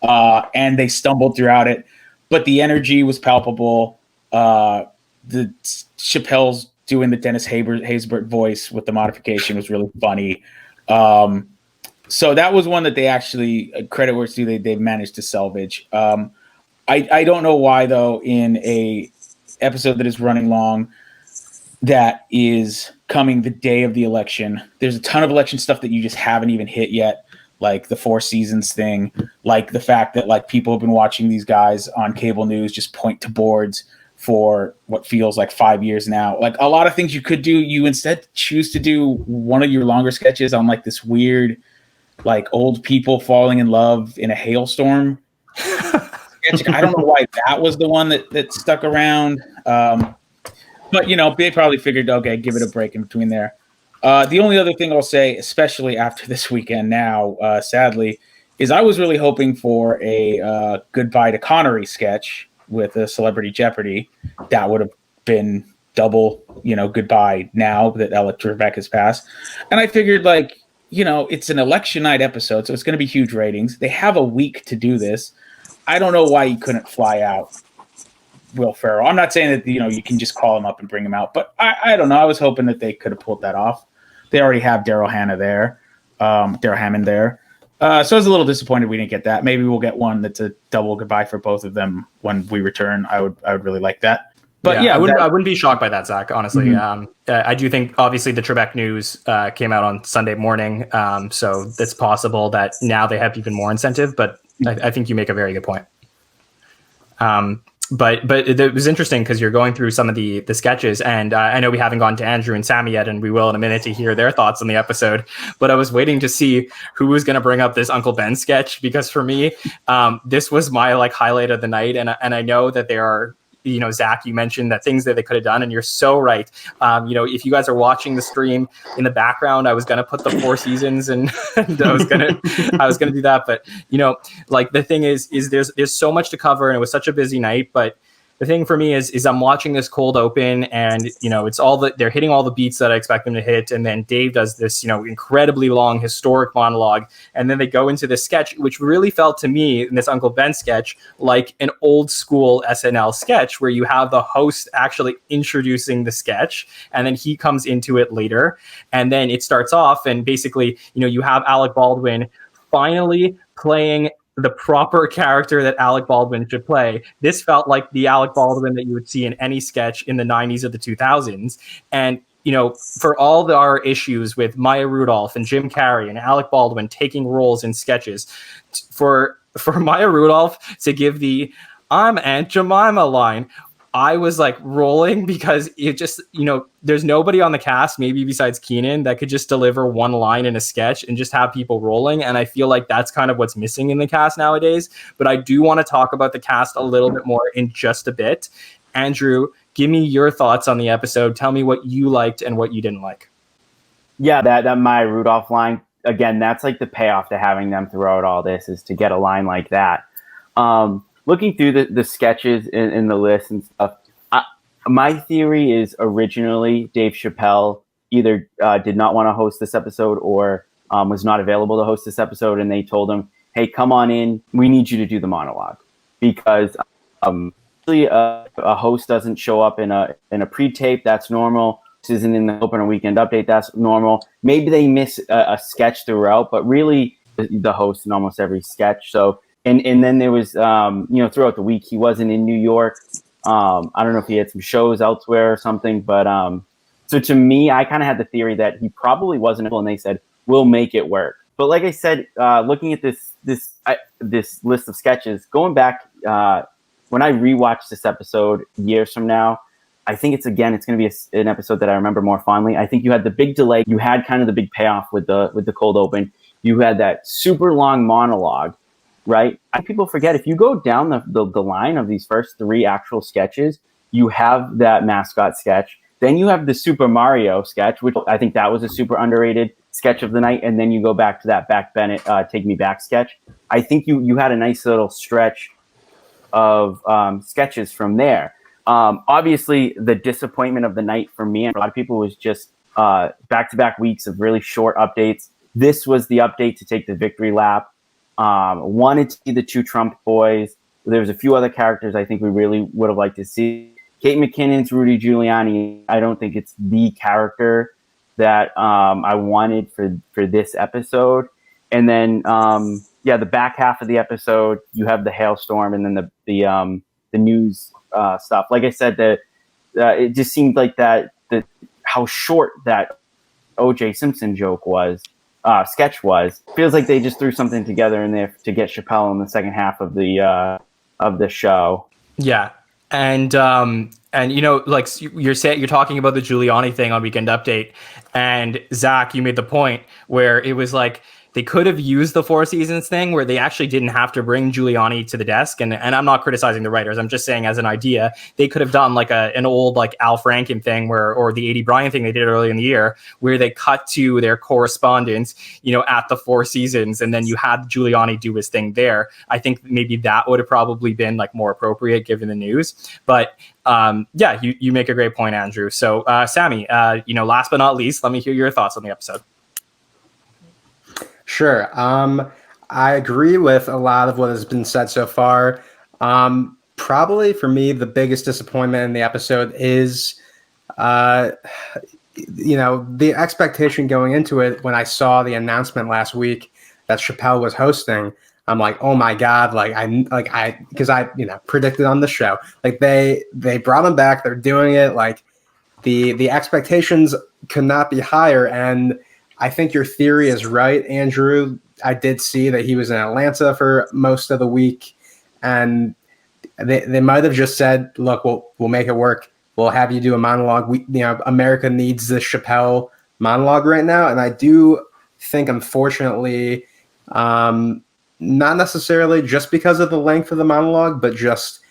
And they stumbled throughout it, but the energy was palpable. The Chappelle's doing the Dennis Haysbert voice with the modification was really funny. So that was one that they actually, credit where it's due, they managed to salvage. I don't know why, though, in a episode that is running long, that is coming the day of the election, there's a ton of election stuff that you just haven't even hit yet, like the Four Seasons thing, like the fact that like people have been watching these guys on cable news just point to boards for what feels like 5 years now. Like a lot of things you could do, you instead choose to do one of your longer sketches on like this weird, like old people falling in love in a hailstorm. I don't know why that was the one that stuck around. But, you know, they probably figured, okay, give it a break in between there. The only other thing I'll say, especially after this weekend now, sadly, is I was really hoping for a Goodbye to Connery sketch with a Celebrity Jeopardy. That would have been double, you know, goodbye now that Trebek has passed. And I figured, like, you know, it's an election night episode, so it's going to be huge ratings. They have a week to do this. I don't know why you couldn't fly out Will Ferrell. I'm not saying that, you know, you can just call him up and bring him out, but I don't know. I was hoping that they could have pulled that off. They already have Daryl Hammond there. So I was a little disappointed we didn't get that. Maybe we'll get one that's a double goodbye for both of them when we return. I would really like that. But yeah, I wouldn't be shocked by that, Zach, honestly. Mm-hmm. I do think obviously the Trebek news came out on Sunday morning. So it's possible that now they have even more incentive, but I think you make a very good point. But it was interesting because you're going through some of the sketches, and I know we haven't gone to Andrew and Sammy yet, and we will in a minute to hear their thoughts on the episode. But I was waiting to see who was going to bring up this Uncle Ben sketch, because for me, this was my like highlight of the night, and I know that there are, you know, Zach, you mentioned that things that they could have done, and you're so right. You know, if you guys are watching the stream in the background, I was going to put the Four Seasons and I was going to do that. But, you know, like the thing is there's so much to cover, and it was such a busy night. But the thing for me is I'm watching this cold open, and, you know, it's all they're hitting all the beats that I expect them to hit. And then Dave does this, you know, incredibly long historic monologue. And then they go into this sketch, which really felt to me in this Uncle Ben sketch like an old school SNL sketch, where you have the host actually introducing the sketch, and then he comes into it later. And then it starts off, and basically, you know, you have Alec Baldwin finally playing the proper character that Alec Baldwin should play. This felt like the Alec Baldwin that you would see in any sketch in the 90s or the 2000s. And, you know, for all our issues with Maya Rudolph and Jim Carrey and Alec Baldwin taking roles in sketches, for Maya Rudolph to give the "I'm Aunt Jemima" line, I was like rolling, because it just, you know, there's nobody on the cast, maybe besides Keenan, that could just deliver one line in a sketch and just have people rolling. And I feel like that's kind of what's missing in the cast nowadays. But I do want to talk about the cast a little bit more in just a bit. Andrew, give me your thoughts on the episode. Tell me what you liked and what you didn't like. Yeah, that Maya Rudolph line, again, that's like the payoff to having them throughout all this, is to get a line like that. Looking through the sketches in the list and stuff, my theory is originally Dave Chappelle either did not want to host this episode or was not available to host this episode, and they told him, "Hey, come on in. We need you to do the monologue," because a host doesn't show up in a pre-tape. That's normal. This isn't in the open or weekend update. That's normal. Maybe they miss a sketch throughout, but really the host in almost every sketch. So. And then there was, you know, throughout the week, he wasn't in New York. I don't know if he had some shows elsewhere or something. But so to me, I kind of had the theory that he probably wasn't able, and they said, "We'll make it work." But like I said, looking at this list of sketches, going back, when I rewatched this episode years from now, I think it's going to be an episode that I remember more fondly. I think you had the big delay. You had kind of the big payoff with the cold open. You had that super long monologue. Right? I think people forget, if you go down the line of these first three actual sketches, you have that mascot sketch. Then you have the Super Mario sketch, which I think that was a super underrated sketch of the night. And then you go back to that Beck Bennett Take Me Back sketch. I think you had a nice little stretch of sketches from there. Obviously, the disappointment of the night for me and a lot of people was just back-to-back weeks of really short updates. This was the update to take the victory lap. Wanted to see the two Trump boys. There was a few other characters I think we really would have liked to see. Kate McKinnon's Rudy Giuliani, I don't think it's the character that I wanted for this episode. And then, the back half of the episode, you have the hailstorm and then the news stuff. Like I said, it just seemed like how short that O.J. Simpson sketch was. Feels like they just threw something together in there to get Chappelle in the second half of the show. Yeah. And like you're talking about the Giuliani thing on Weekend Update, and Zach, you made the point where it was like they could have used the Four Seasons thing where they actually didn't have to bring Giuliani to the desk. And I'm not criticizing the writers. I'm just saying as an idea, they could have done like an old like Al Franken thing or the A.D. Bryan thing they did early in the year where they cut to their correspondence, at the Four Seasons. And then you had Giuliani do his thing there. I think maybe that would have probably been like more appropriate given the news. But you make a great point, Andrew. So Sammy, last but not least, let me hear your thoughts on the episode. Sure. I agree with a lot of what has been said so far. Probably for me, the biggest disappointment in the episode is, the expectation going into it. When I saw the announcement last week that Chappelle was hosting, I'm like, oh my God, because I predicted on the show, like they brought him back. They're doing it. Like the expectations could not be higher. And I think your theory is right, Andrew. I did see that he was in Atlanta for most of the week, and they might have just said, "Look, we'll make it work. We'll have you do a monologue. America needs this Chappelle monologue right now." And I do think, unfortunately, not necessarily just because of the length of the monologue, but just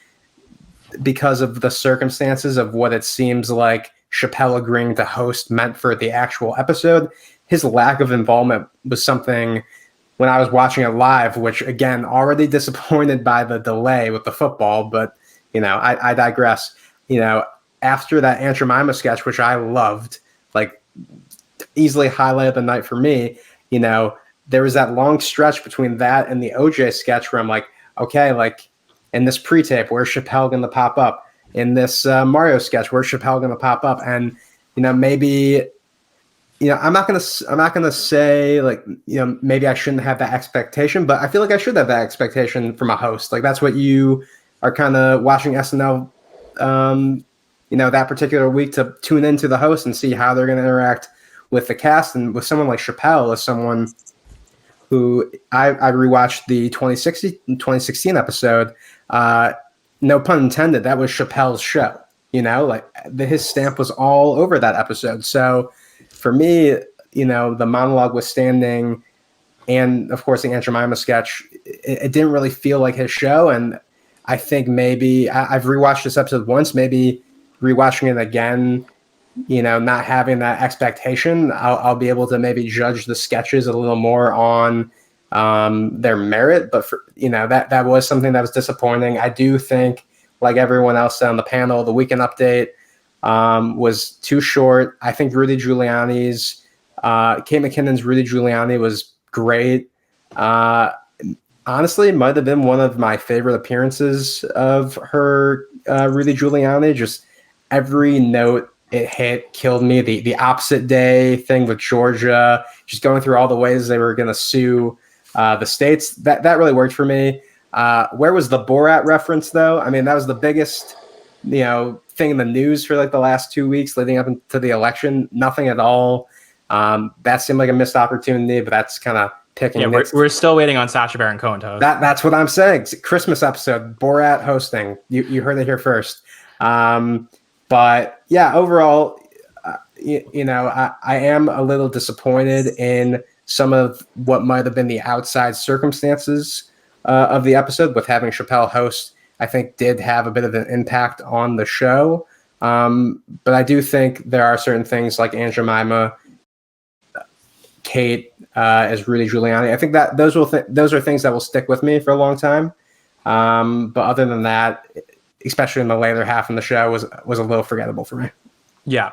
because of the circumstances of what it seems like Chappelle agreeing to host meant for the actual episode. His lack of involvement was something when I was watching it live, which again, already disappointed by the delay with the football, but I digress. After that Aunt Jemima sketch, which I loved, like easily highlight of the night for me, there was that long stretch between that and the OJ sketch where I'm like, okay, like in this pre-tape, where's Chappelle going to pop up? In this Mario sketch, where's Chappelle going to pop up? And, maybe, I'm not going to say like, maybe I shouldn't have that expectation, but I feel like I should have that expectation from a host. Like that's what you are kind of watching SNL, that particular week to tune into the host and see how they're going to interact with the cast. And with someone like Chappelle, as someone who I rewatched the 2016 episode, no pun intended, that was Chappelle's show, his stamp was all over that episode. So for me, the monologue was standing, and of course the Aunt Jemima sketch, it didn't really feel like his show. And I think maybe I've rewatched this episode once, maybe rewatching it again, not having that expectation, I'll be able to maybe judge the sketches a little more on their merit. But for, that was something that was disappointing. I do think, like everyone else on the panel, the Weekend Update was too short. I think Rudy Giuliani's, Kate McKinnon's Rudy Giuliani was great. Honestly, might have been one of my favorite appearances of her, Rudy Giuliani. Just every note it hit killed me. The opposite day thing with Georgia, just going through all the ways they were going to sue the states. That really worked for me. Where was the Borat reference, though? I mean, that was the biggest, thing in the news for like the last 2 weeks leading up to the election. Nothing at all. That seemed like a missed opportunity, but that's kind of picking. Yeah, we're still waiting on Sacha Baron Cohen to host. That's what I'm saying. Christmas episode, Borat hosting. You heard it here first. But yeah, overall, I am a little disappointed in some of what might have been the outside circumstances of the episode with having Chappelle host. I think did have a bit of an impact on the show. But I do think there are certain things like Aunt Jemima, Kate as Rudy Giuliani. I think that those are things that will stick with me for a long time. But other than that, especially in the later half of the show, was a little forgettable for me. Yeah.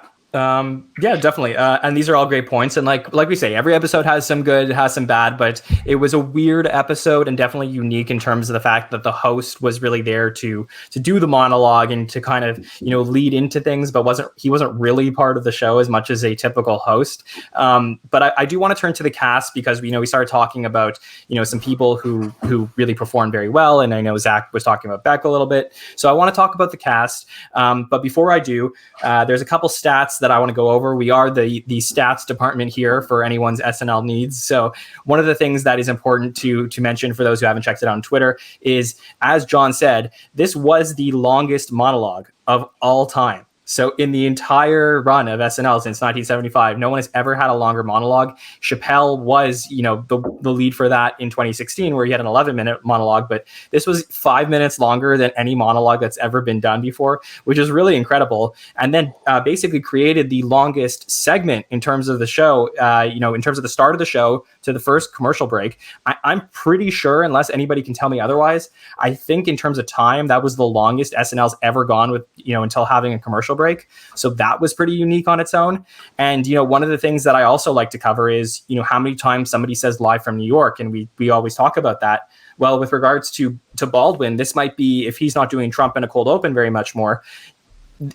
Yeah, definitely. And these are all great points. And like we say, every episode has some good, has some bad, but it was a weird episode and definitely unique in terms of the fact that the host was really there to do the monologue and to kind of, lead into things, but he wasn't really part of the show as much as a typical host. But I do want to turn to the cast because we started talking about, some people who really performed very well. And I know Zach was talking about Beck a little bit. So I want to talk about the cast. But before I do, there's a couple stats that I want to go over. We are the stats department here for anyone's SNL needs. So one of the things that is important to mention for those who haven't checked it out on Twitter is, as John said, this was the longest monologue of all time. So in the entire run of SNL since 1975, no one has ever had a longer monologue. Chappelle was, the lead for that in 2016, where he had an 11-minute monologue, but this was 5 minutes longer than any monologue that's ever been done before, which is really incredible. And then basically created the longest segment in terms of the show, in terms of the start of the show to the first commercial break. I'm pretty sure, unless anybody can tell me otherwise, I think in terms of time, that was the longest SNL's ever gone with, until having a commercial break. So that was pretty unique on its own. And, one of the things that I also like to cover is, how many times somebody says live from New York. And we always talk about that. Well, with regards to Baldwin, this might be, if he's not doing Trump in a cold open very much more,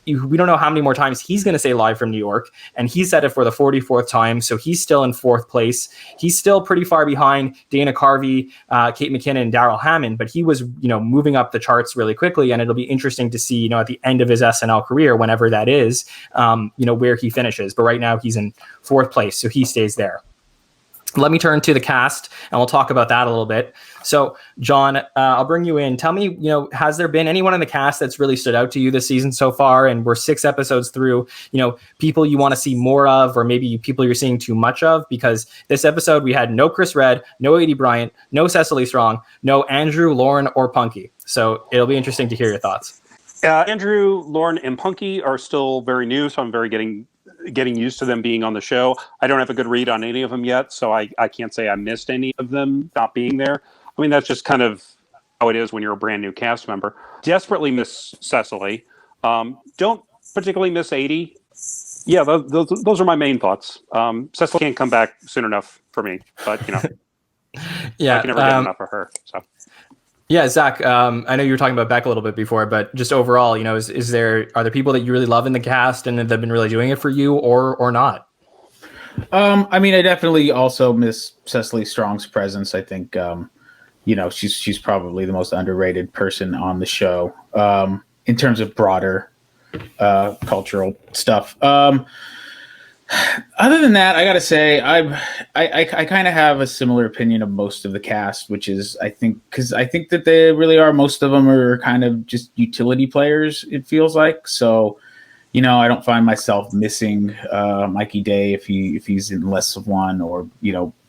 we don't know how many more times he's going to say live from New York. And he said it for the 44th time. So he's still in 4th place. He's still pretty far behind Dana Carvey, Kate McKinnon, and Daryl Hammond, but he was, moving up the charts really quickly. And it'll be interesting to see, at the end of his SNL career, whenever that is, where he finishes. But right now he's in 4th place. So he stays there. Let me turn to the cast and we'll talk about that a little bit. So, John, I'll bring you in. Tell me, has there been anyone in the cast that's really stood out to you this season so far? And we're 6 episodes through, people you want to see more of, or maybe people you're seeing too much of? Because this episode, we had no Chris Redd, no A.D. Bryant, no Cecily Strong, no Andrew, Lauren, or Punky. So it'll be interesting to hear your thoughts. Andrew, Lauren, and Punky are still very new, so I'm very getting used to them being on the show. I don't have a good read on any of them yet, so I can't say I missed any of them not being there. I mean, that's just kind of how it is when you're a brand new cast member. Desperately miss Cecily. Don't particularly miss 80. Yeah, those are my main thoughts. Cecily can't come back soon enough for me, but yeah, I can never get enough of her. So. Yeah, Zach, I know you were talking about Beck a little bit before, but just overall, are there people that you really love in the cast and that have been really doing it for you or not? I mean, I definitely also miss Cecily Strong's presence. I think, she's probably the most underrated person on the show in terms of broader cultural stuff. Other than that, I got to say, I kind of have a similar opinion of most of the cast, which is, I think that they really are. Most of them are kind of just utility players, it feels like. So, I don't find myself missing Mikey Day if he's in less of one, or,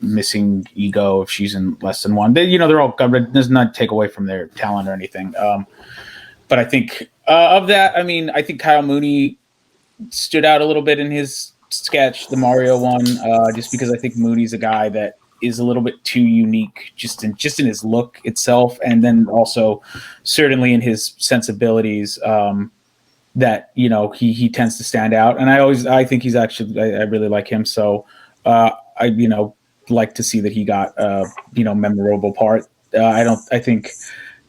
missing Ego if she's in less than one. They're all covered. It does not take away from their talent or anything. But I think of that, I mean, I think Kyle Mooney stood out a little bit in his sketch, the Mario one, just because I think Mooney's a guy that is a little bit too unique just in his look itself, and then also certainly in his sensibilities that he tends to stand out. And I think he's actually, I really like him, so I like to see that he got memorable part. I think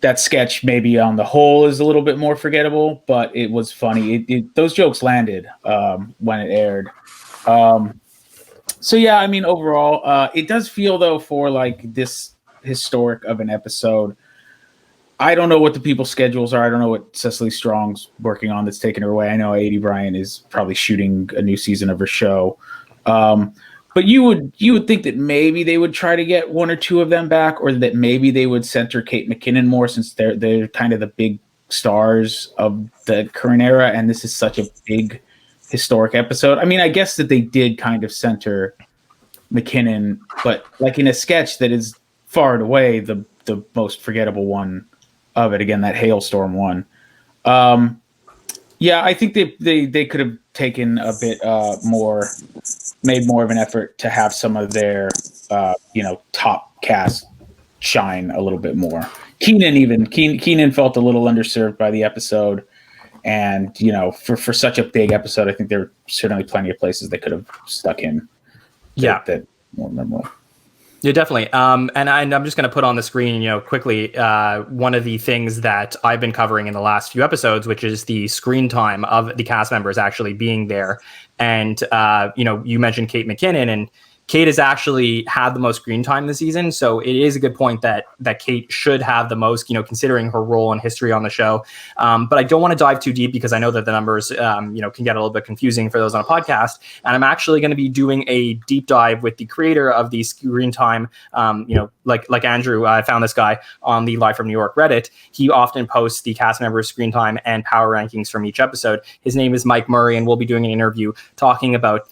that sketch maybe on the whole is a little bit more forgettable, but it was funny. Those jokes landed when it aired. So yeah, I mean, overall, it does feel though, for like this historic of an episode, I don't know what the people's schedules are. I don't know what Cecily Strong's working on that's taking her away. I know A.D. Bryant is probably shooting a new season of her show. But you would think that maybe they would try to get one or two of them back, or that maybe they would center Kate McKinnon more, since they're kind of the big stars of the current era, and this is such a big historic episode. I mean, I guess that they did kind of center McKinnon, but like in a sketch that is far and away the most forgettable one of it. Again, that hailstorm one. Yeah, I think they could have taken a bit more, made more of an effort to have some of their top cast shine a little bit more. Keenan felt a little underserved by the episode. And, for such a big episode, I think there are certainly plenty of places they could have stuck him. That more memorable. Yeah, definitely. And I'm just going to put on the screen, quickly, one of the things that I've been covering in the last few episodes, which is the screen time of the cast members actually being there. And, you mentioned Kate McKinnon, and Kate has actually had the most screen time this season. So it is a good point that Kate should have the most, considering her role and history on the show. But I don't want to dive too deep because I know that the numbers, can get a little bit confusing for those on a podcast. And I'm actually going to be doing a deep dive with the creator of the screen time. Like Andrew, I found this guy on the Live from New York Reddit. He often posts the cast members' screen time and power rankings from each episode. His name is Mike Murray, and we'll be doing an interview talking about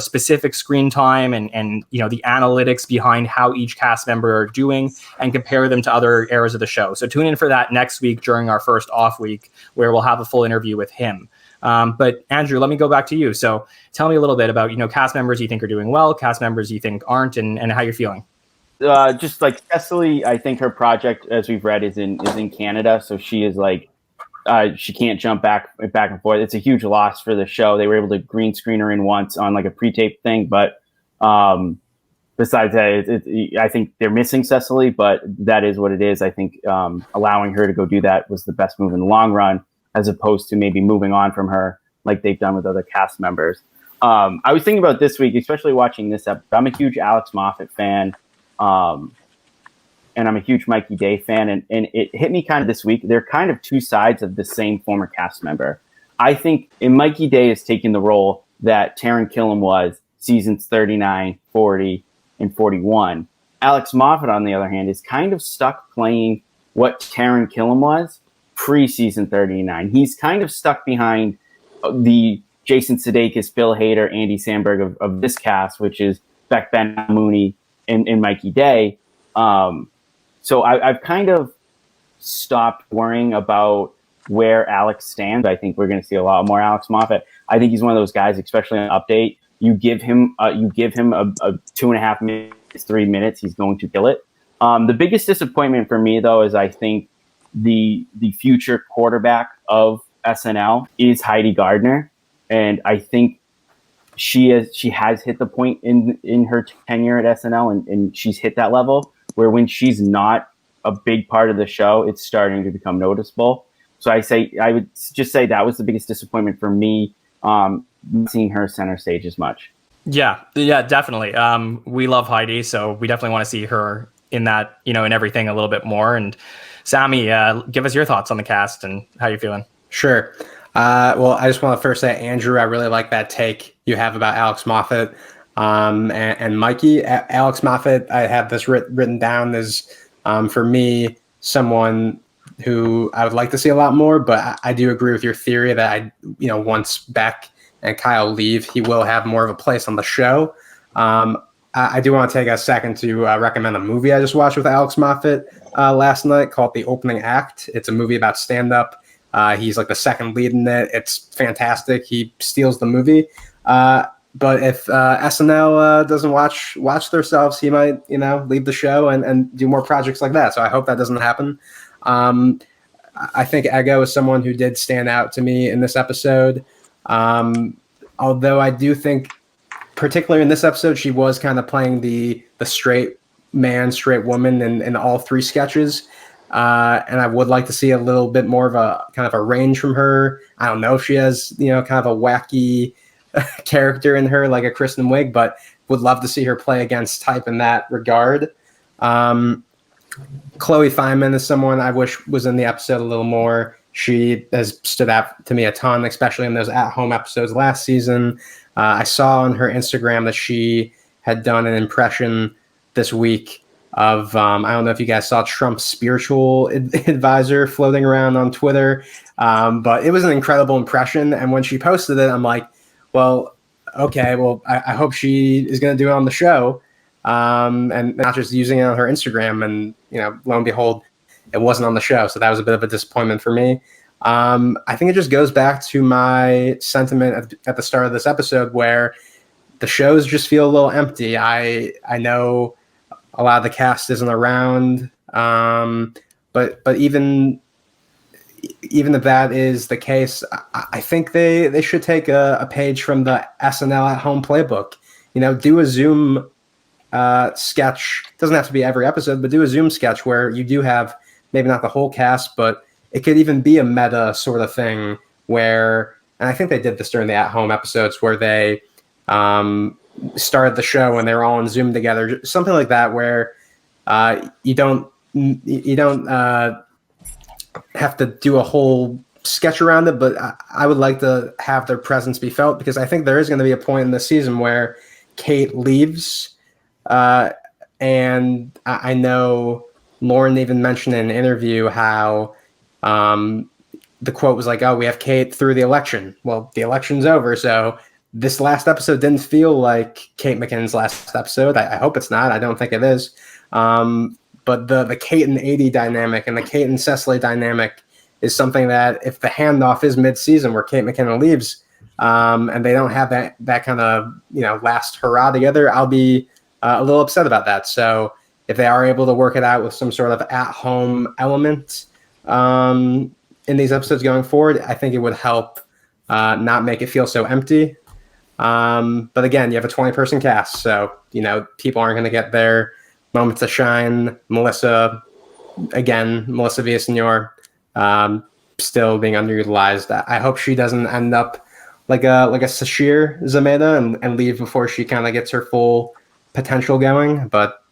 specific screen time and the analytics behind how each cast member are doing and compare them to other eras of the show. So tune in for that next week during our first off week, where we'll have a full interview with him. But Andrew, let me go back to you. So tell me a little bit about, cast members you think are doing well, cast members you think aren't, and how you're feeling. Just like Cecily, I think her project, as we've read, is in Canada. So she is she can't jump back and forth. It's a huge loss for the show. They were able to green screen her in once on like a pre-tape thing, but besides that, I think they're missing Cecily, but that is what it is. I think allowing her to go do that was the best move in the long run, as opposed to maybe moving on from her like they've done with other cast members. I was thinking about this week, especially watching this episode. I'm a huge Alex Moffat fan. And I'm a huge Mikey Day fan, and it hit me kind of this week. They're kind of two sides of the same former cast member. I think Mikey Day has taken the role that Taran Killam was seasons 39, 40, and 41. Alex Moffat, on the other hand, is kind of stuck playing what Taran Killam was pre-season 39. He's kind of stuck behind the Jason Sudeikis, Bill Hader, Andy Samberg of this cast, which is Beck Ben Mooney and Mikey Day. So I've kind of stopped worrying about where Alex stands. I think we're going to see a lot more Alex Moffat. I think he's one of those guys, especially on Update. You give him a 2.5 minutes, 3 minutes, he's going to kill it. The biggest disappointment for me, though, is I think the future quarterback of SNL is Heidi Gardner, and I think she has hit the point in her tenure at SNL, and she's hit that level where when she's not a big part of the show, it's starting to become noticeable. So I would just say that was the biggest disappointment for me, seeing her center stage as much. Yeah, definitely. We love Heidi, so we definitely want to see her in that, in everything a little bit more. And Sammy, give us your thoughts on the cast and how you're feeling. Sure. Well, I just want to first say, Andrew, I really like that take you have about Alex Moffat and Mikey. Alex Moffat, I have this written down as, for me, someone who I would like to see a lot more, but I do agree with your theory that once Beck and Kyle leave, he will have more of a place on the show. I do want to take a second to recommend a movie I just watched with Alex Moffat last night called The Opening Act. It's a movie about stand-up. He's like the second lead in it. It's fantastic. He steals the movie. But if SNL doesn't watch themselves, he might, leave the show and do more projects like that. So I hope that doesn't happen. I think Ego is someone who did stand out to me in this episode. Although I do think, particularly in this episode, she was kind of playing the straight man, straight woman in all three sketches. And I would like to see a little bit more of a kind of a range from her. I don't know if she has, kind of a wacky character in her, like a Kristen Wiig, but would love to see her play against type in that regard. Chloe Fineman is someone I wish was in the episode a little more. She has stood out to me a ton, especially in those at-home episodes last season. I saw on her Instagram that she had done an impression this week of, I don't know if you guys saw Trump's spiritual advisor floating around on Twitter, but it was an incredible impression. And when she posted it, I'm like, well, okay, well, I hope she is going to do it on the show, and not just using it on her Instagram. And, lo and behold, it wasn't on the show. So that was a bit of a disappointment for me. I think it just goes back to my sentiment at the start of this episode, where the shows just feel a little empty. I know a lot of the cast isn't around, but even if that is the case, I think they should take a page from the SNL at Home playbook. Do a Zoom sketch. Doesn't have to be every episode, but do a Zoom sketch where you do have maybe not the whole cast, but it could even be a meta sort of thing where, and I think they did this during the At Home episodes where they started the show and they were all on Zoom together, something like that, where you don't have to do a whole sketch around it, but I would like to have their presence be felt, because I think there is going to be a point in the season where Kate leaves. And I know Lauren even mentioned in an interview how the quote was like, "Oh, we have Kate through the election." Well, the election's over, so this last episode didn't feel like Kate McKinnon's last episode. I hope it's not. I don't think it is. But the Kate and Adie dynamic and the Kate and Cecily dynamic is something that, if the handoff is mid-season where Kate McKinnon leaves, and they don't have that kind of last hurrah together, I'll be a little upset about that. So if they are able to work it out with some sort of at-home element in these episodes going forward, I think it would help not make it feel so empty. But again, you have a 20-person cast, so people aren't going to get their moments to shine. Melissa Villaseñor, still being underutilized. I hope she doesn't end up like a Sashir Zameda and leave before she kind of gets her full potential going. But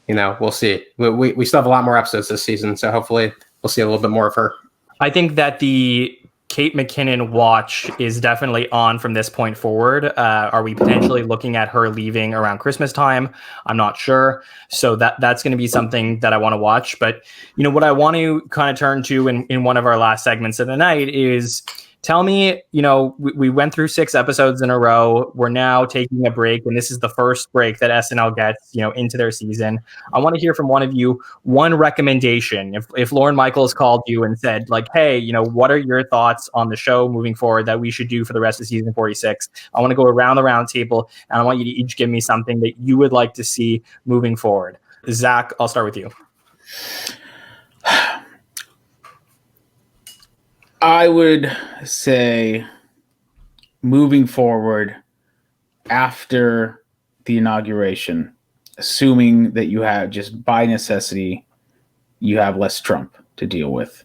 we'll see. We still have a lot more episodes this season, so hopefully we'll see a little bit more of her. I think that the Kate McKinnon watch is definitely on from this point forward. Are we potentially looking at her leaving around Christmas time? I'm not sure. So that's going to be something that I want to watch. But what I want to kind of turn to in one of our last segments of the night is, tell me, we went through 6 episodes in a row. We're now taking a break, and this is the first break that SNL gets, into their season. I want to hear from one of you one recommendation. If Lauren Michaels called you and said, like, hey, what are your thoughts on the show moving forward that we should do for the rest of season 46? I want to go around the round table, and I want you to each give me something that you would like to see moving forward. Zach, I'll start with you. I would say, moving forward after the inauguration, assuming that you have, just by necessity, you have less Trump to deal with.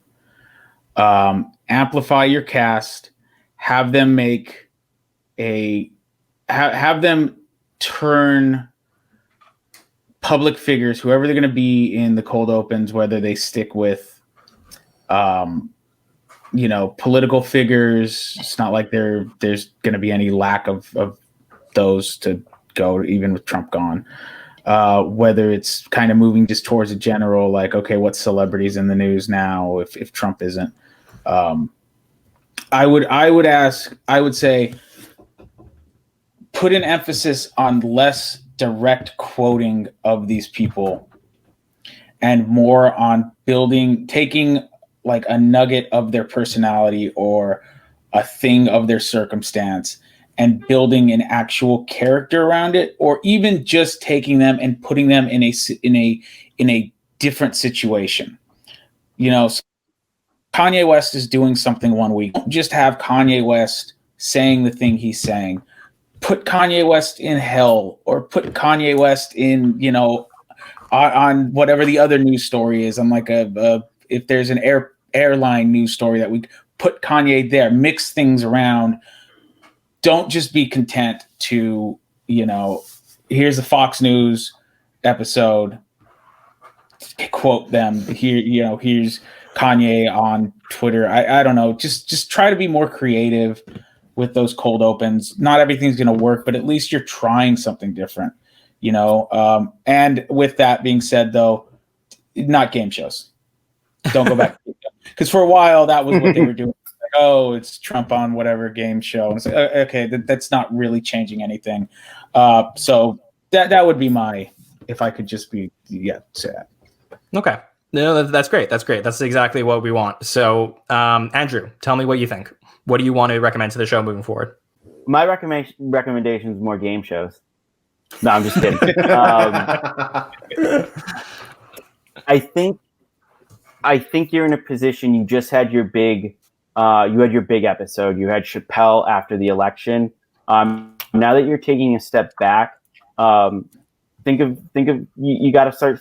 Amplify your cast, have them have them turn public figures, whoever they're going to be in the cold opens, whether they stick with political figures. It's not like there's going to be any lack of those to go, even with Trump gone. Whether it's kind of moving just towards a general, like, okay, what celebrities in the news now if Trump isn't? I would say put an emphasis on less direct quoting of these people and more on taking like a nugget of their personality or a thing of their circumstance and building an actual character around it, or even just taking them and putting them in a different situation. Kanye West is doing something one week. Don't just have Kanye West saying the thing he's saying. Put Kanye West in hell, or put Kanye West in, on whatever the other news story is. On like if there's an airline news story that we put Kanye there, mix things around. Don't just be content to, here's a Fox News episode, quote them here, here's Kanye on Twitter. I don't know. Just try to be more creative with those cold opens. Not everything's going to work, but at least you're trying something different, and with that being said, though, not game shows. Don't go back. Because for a while, that was what they were doing. Like, oh, it's Trump on whatever game show. And it's like, okay, that's not really changing anything. So that would be if I could just say that. Okay. No, that's great. That's great. That's exactly what we want. So, Andrew, tell me what you think. What do you want to recommend to the show moving forward? My recommendation is more game shows. No, I'm just kidding. I think I think you're in a position. You just had your big episode. You had Chappelle after the election. Now that you're taking a step back, think of you got to start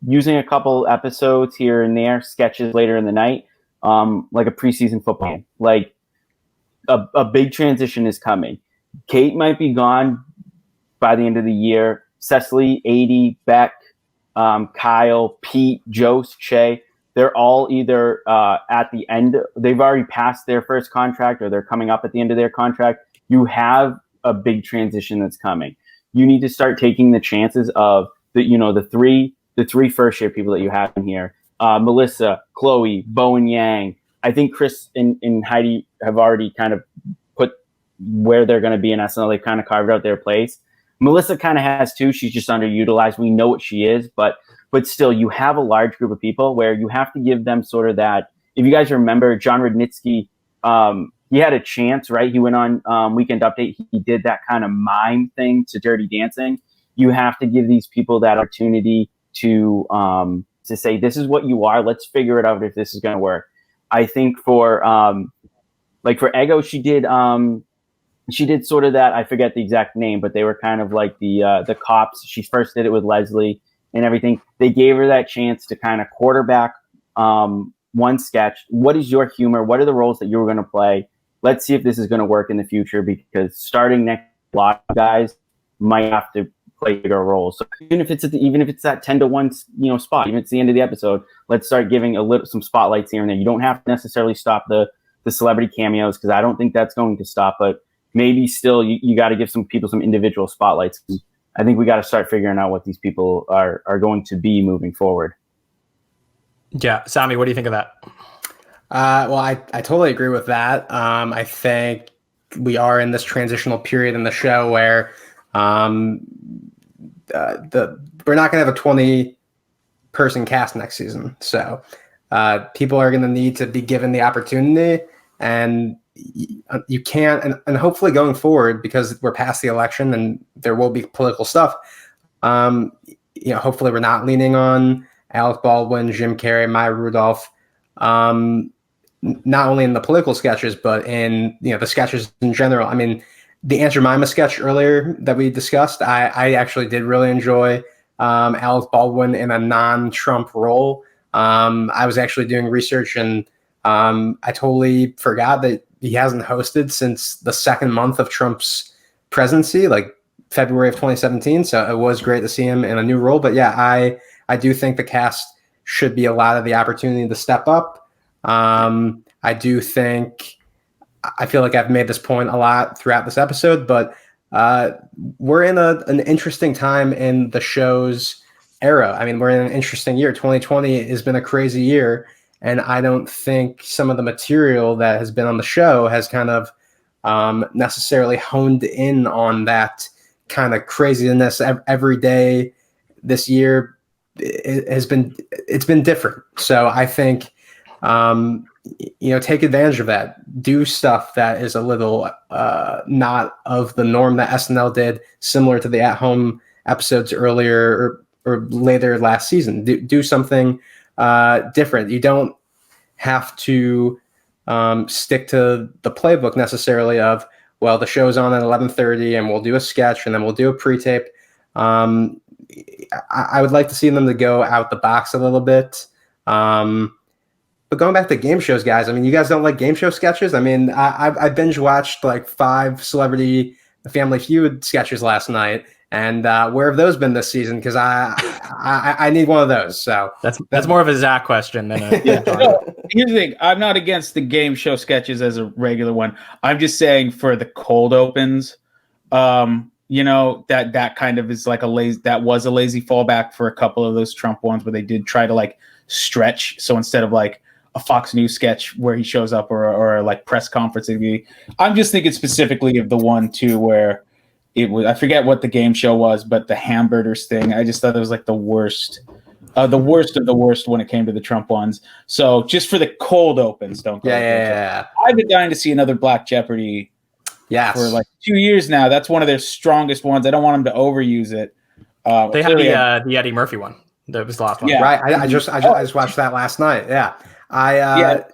using a couple episodes here and there, sketches later in the night, like a preseason football game. Like a big transition is coming. Kate might be gone by the end of the year. Cecily, 80, Beck, Kyle, Pete, Jost, Shay, they're all either at the end. They've already passed their first contract, or they're coming up at the end of their contract. You have a big transition that's coming. You need to start taking the chances of the three first year people that you have in here. Melissa, Chloe, Bo and Yang. I think Chris and Heidi have already kind of put where they're going to be in SNL. They've kind of carved out their place. Melissa kind of has too. She's just underutilized. We know what she is, but still, you have a large group of people where you have to give them sort of that. If you guys remember, John Rudnitsky, he had a chance, right? He went on Weekend Update. He did that kind of mime thing to Dirty Dancing. You have to give these people that opportunity to say, this is what you are. Let's figure it out if this is going to work. I think for Ego, she did sort of that. I forget the exact name, but they were kind of like the cops. She first did it with Leslie and everything. They gave her that chance to kind of quarterback one sketch. What is your humor? What are the roles that you were going to play? Let's see if this is going to work in the future, because starting next, a lot of guys might have to play bigger roles. So even if it's that 10-1 spot, even if it's the end of the episode, let's start giving some spotlights here and there. You don't have to necessarily stop the celebrity cameos, because I don't think that's going to stop, but maybe still you got to give some people some individual spotlights. I think we got to start figuring out what these people are going to be moving forward. Yeah. Sammy, what do you think of that? Well, I totally agree with that. I think we are in this transitional period in the show where we're not going to have a 20-person cast next season. So people are going to need to be given the opportunity, and you can't, and hopefully going forward, because we're past the election and there will be political stuff. Hopefully we're not leaning on Alec Baldwin, Jim Carrey, Maya Rudolph, not only in the political sketches, but in the sketches in general. I mean, the Aunt Jemima sketch earlier that we discussed, I actually did really enjoy Alec Baldwin in a non-Trump role. I was actually doing research, and I totally forgot that he hasn't hosted since the second month of Trump's presidency, like February of 2017. So it was great to see him in a new role. But yeah, I do think the cast should be allotted the opportunity to step up. I do think, I feel like I've made this point a lot throughout this episode, but we're in an interesting time in the show's era. I mean, we're in an interesting year. 2020 has been a crazy year, and I don't think some of the material that has been on the show has kind of necessarily honed in on that kind of craziness. Every day this year it's been different. So I think take advantage of that. Do stuff that is a little not of the norm that SNL did, similar to the at-home episodes earlier or later last season. Do something different. You don't have to stick to the playbook necessarily of, well, the show's on at 11:30 and we'll do a sketch and then we'll do a pre-tape. I would like to see them to go out the box a little bit. But going back to game shows, guys, I mean, you guys don't like game show sketches? I mean, I binge watched like 5 Celebrity Family Feud sketches last night, and where have those been this season? Because I need one of those. So that's more of a Zach question than a Here's the thing: I'm not against the game show sketches as a regular one. I'm just saying for the cold opens, that kind of is like a lazy fallback for a couple of those Trump ones where they did try to like stretch. So instead of like a Fox News sketch where he shows up or like press conference, I'm just thinking specifically of the one too where it was, I forget what the game show was, but the hamburgers thing, I just thought it was like the worst of the worst when it came to the Trump ones. So just for the cold opens, don't go. Yeah. I've been dying to see another Black Jeopardy. Yes. For like 2 years now. That's one of their strongest ones. I don't want them to overuse it. They had the Eddie Murphy one. That was the last one. Yeah. Right. I just watched that last night. Yeah.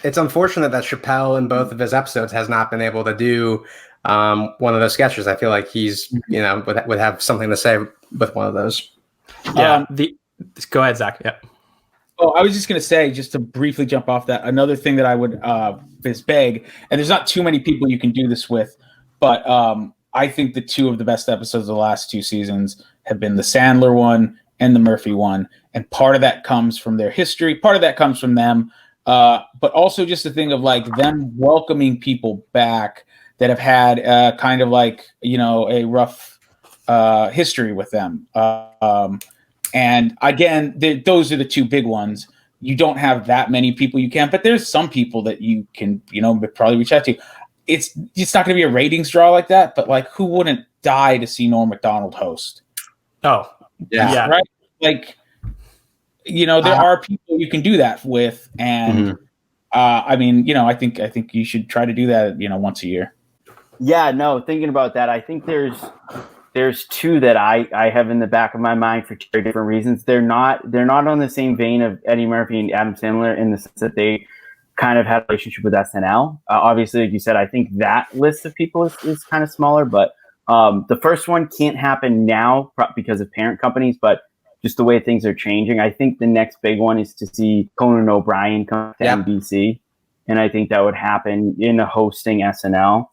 It's unfortunate that Chappelle in both of his episodes has not been able to do one of those sketches. I feel like he's, would have something to say with one of those. Yeah. Go ahead, Zach. Yeah. Oh, I was just going to say, just to briefly jump off that, another thing that I would is beg, and there's not too many people you can do this with, but I think the two of the best episodes of the last 2 seasons have been the Sandler one and the Murphy one. And part of that comes from their history. Part of that comes from them. But also just the thing of like them welcoming people back that have had kind of like, a rough history with them. And again, those are the two big ones. You don't have that many people you can, but there's some people that you can, probably reach out to. It's not going to be a ratings draw like that, but like, who wouldn't die to see Norm Macdonald host? Oh, yeah. Right. Like, there are people you can do that with. And I think you should try to do that, once a year. Yeah, no, thinking about that, I think there's two that I have in the back of my mind for 2 different reasons. They're not on the same vein of Eddie Murphy and Adam Sandler in the sense that they kind of had a relationship with SNL. Obviously, like you said, I think that list of people is kind of smaller, but the first one can't happen now because of parent companies, but just the way things are changing. I think the next big one is to see Conan O'Brien come to NBC, and I think that would happen in hosting SNL.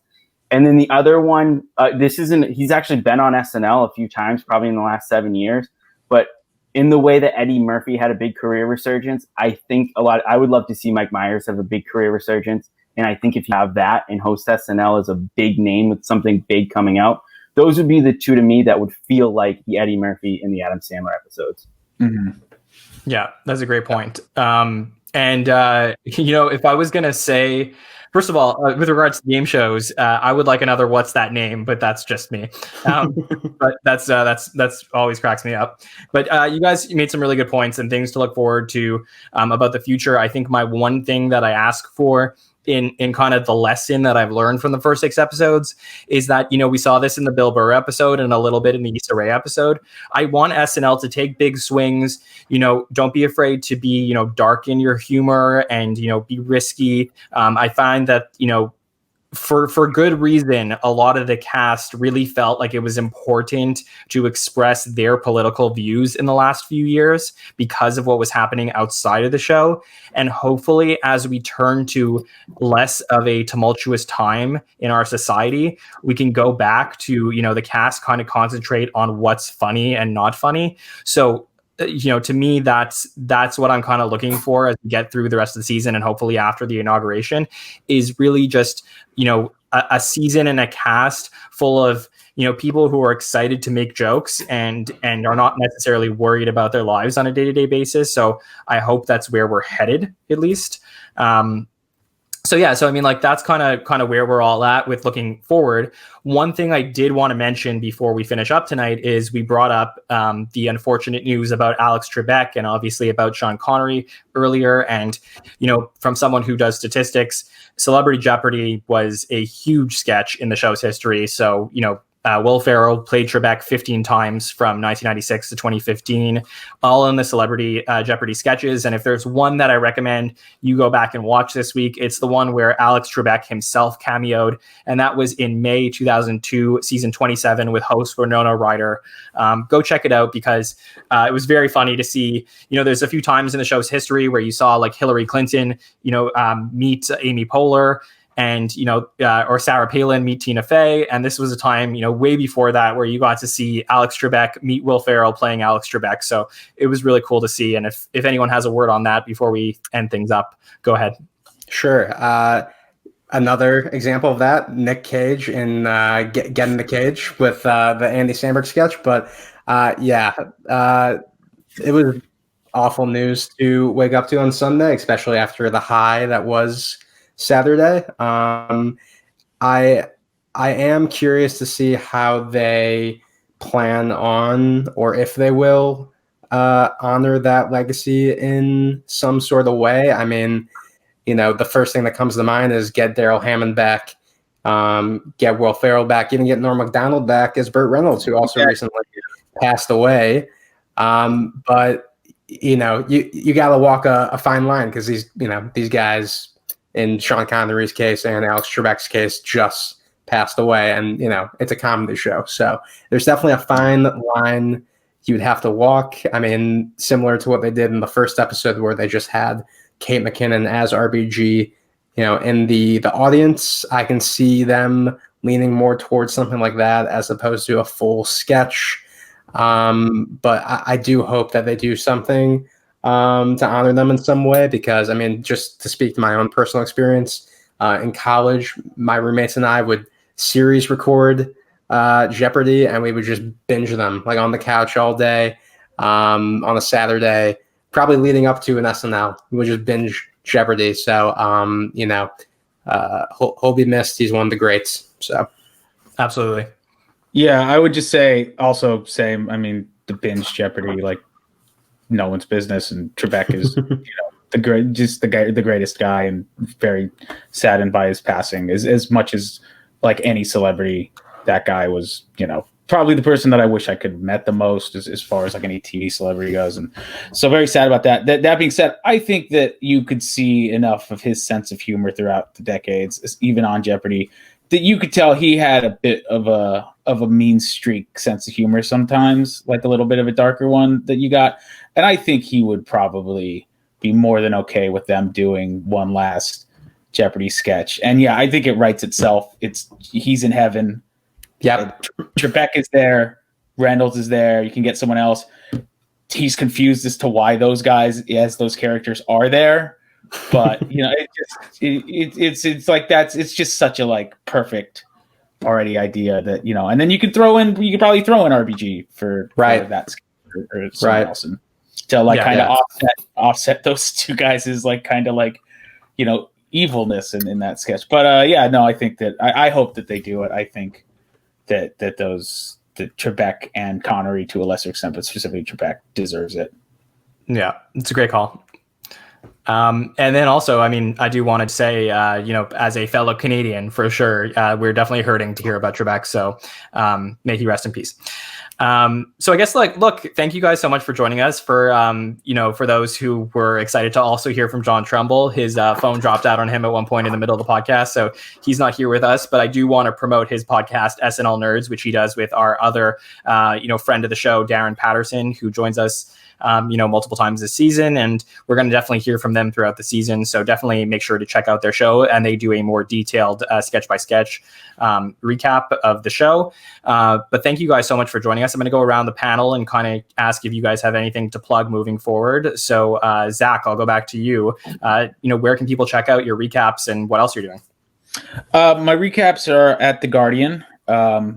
And then the other one, he's actually been on SNL a few times, probably in the last 7 years, but in the way that Eddie Murphy had a big career resurgence, I would love to see Mike Myers have a big career resurgence. And I think if you have that and host SNL as a big name with something big coming out, those would be the two to me that would feel like the Eddie Murphy and the Adam Sandler episodes. Mm-hmm. Yeah, that's a great point. If I was going to say, first of all, with regards to game shows, I would like another "What's That Name?" But that's just me. But that's always cracks me up. But you guys made some really good points and things to look forward to about the future. I think my one thing that I ask for in kind of the lesson that I've learned from the first 6 episodes is that, we saw this in the Bill Burr episode and a little bit in the Issa Rae episode. I want SNL to take big swings. Don't be afraid to be, dark in your humor and, be risky. I find that, for good reason, a lot of the cast really felt like it was important to express their political views in the last few years because of what was happening outside of the show. And hopefully, as we turn to less of a tumultuous time in our society, we can go back to, the cast kind of concentrate on what's funny and not funny. So, to me, that's what I'm kind of looking for as we get through the rest of the season and hopefully after the inauguration is really just, a season and a cast full of, people who are excited to make jokes and are not necessarily worried about their lives on a day-to-day basis. So I hope that's where we're headed, at least. So that's kind of where we're all at with looking forward. One thing I did want to mention before we finish up tonight is we brought up the unfortunate news about Alex Trebek and obviously about Sean Connery earlier. And, from someone who does statistics, Celebrity Jeopardy was a huge sketch in the show's history. So, Will Ferrell played Trebek 15 times from 1996 to 2015, all in the Celebrity Jeopardy sketches. And if there's one that I recommend you go back and watch this week, it's the one where Alex Trebek himself cameoed. And that was in May 2002, season 27 with host Winona Ryder. Go check it out because it was very funny to see, there's a few times in the show's history where you saw like Hillary Clinton, meet Amy Poehler, and or Sarah Palin meet Tina Fey, and this was a time way before that where you got to see Alex Trebek meet Will Ferrell playing Alex Trebek. So it was really cool to see. And if anyone has a word on that before we end things up, go ahead. Sure. Another example of that, Nick Cage in Get in the Cage with the Andy Samberg sketch. But it was awful news to wake up to on Sunday, especially after the high that was Saturday. I am curious to see how they plan on, or if they will honor that legacy in some sort of way. I mean, the first thing that comes to mind is get Daryl Hammond back, get Will Ferrell back, even get Norm Macdonald back as Burt Reynolds, who also recently passed away. But you got to walk a fine line because these guys in Sean Connery's case and Alex Trebek's case just passed away, and it's a comedy show, so there's definitely a fine line you'd have to walk. I mean, similar to what they did in the first episode where they just had Kate McKinnon as RBG, in the audience. I can see them leaning more towards something like that as opposed to a full sketch. But I do hope that they do something to honor them in some way, because, I mean, just to speak to my own personal experience, in college, my roommates and I would series record Jeopardy, and we would just binge them like on the couch all day on a Saturday, probably leading up to an SNL. We would just binge Jeopardy. So, he'll be missed. He's one of the greats. So, Absolutely. Yeah, I would just say also same. I mean, the binge Jeopardy, like no one's business, and Trebek is the greatest guy, and very saddened by his passing. As much as like any celebrity, that guy was, probably the person that I wish I could have met the most as far as like any TV celebrity goes. And so very sad about that. That being said, I think that you could see enough of his sense of humor throughout the decades, even on Jeopardy, that you could tell he had a bit of a mean streak sense of humor sometimes, like a little bit of a darker one that you got. And I think he would probably be more than okay with them doing one last Jeopardy sketch. And yeah, I think it writes itself. He's in heaven. Yeah, Trebek is there. Reynolds is there. You can get someone else. He's confused as to why those guys, as those characters, are there. But it's like it's just such a like perfect already idea that and then you could probably throw in RBG for that sketch or something else, and to like offset those two guys is like kind of like evilness in that sketch. But I think that I hope that they do it. I think that Trebek and Connery to a lesser extent, but specifically Trebek, deserves it. Yeah, it's a great call. And then also, I mean, I do want to say, as a fellow Canadian, for sure, we're definitely hurting to hear about Trebek. So may he rest in peace. So I guess look, thank you guys so much for joining us. For for those who were excited to also hear from John Trumbull, his phone dropped out on him at one point in the middle of the podcast, so he's not here with us. But I do want to promote his podcast, SNL Nerds, which he does with our other friend of the show, Darren Patterson, who joins us multiple times this season, and we're going to definitely hear from them throughout the season. So definitely make sure to check out their show, and they do a more detailed sketch by sketch recap of the show. But thank you guys so much for joining us. I'm going to go around the panel and kind of ask if you guys have anything to plug moving forward. So Zach, I'll go back to you. Where can people check out your recaps and what else you're doing? My recaps are at the Guardian.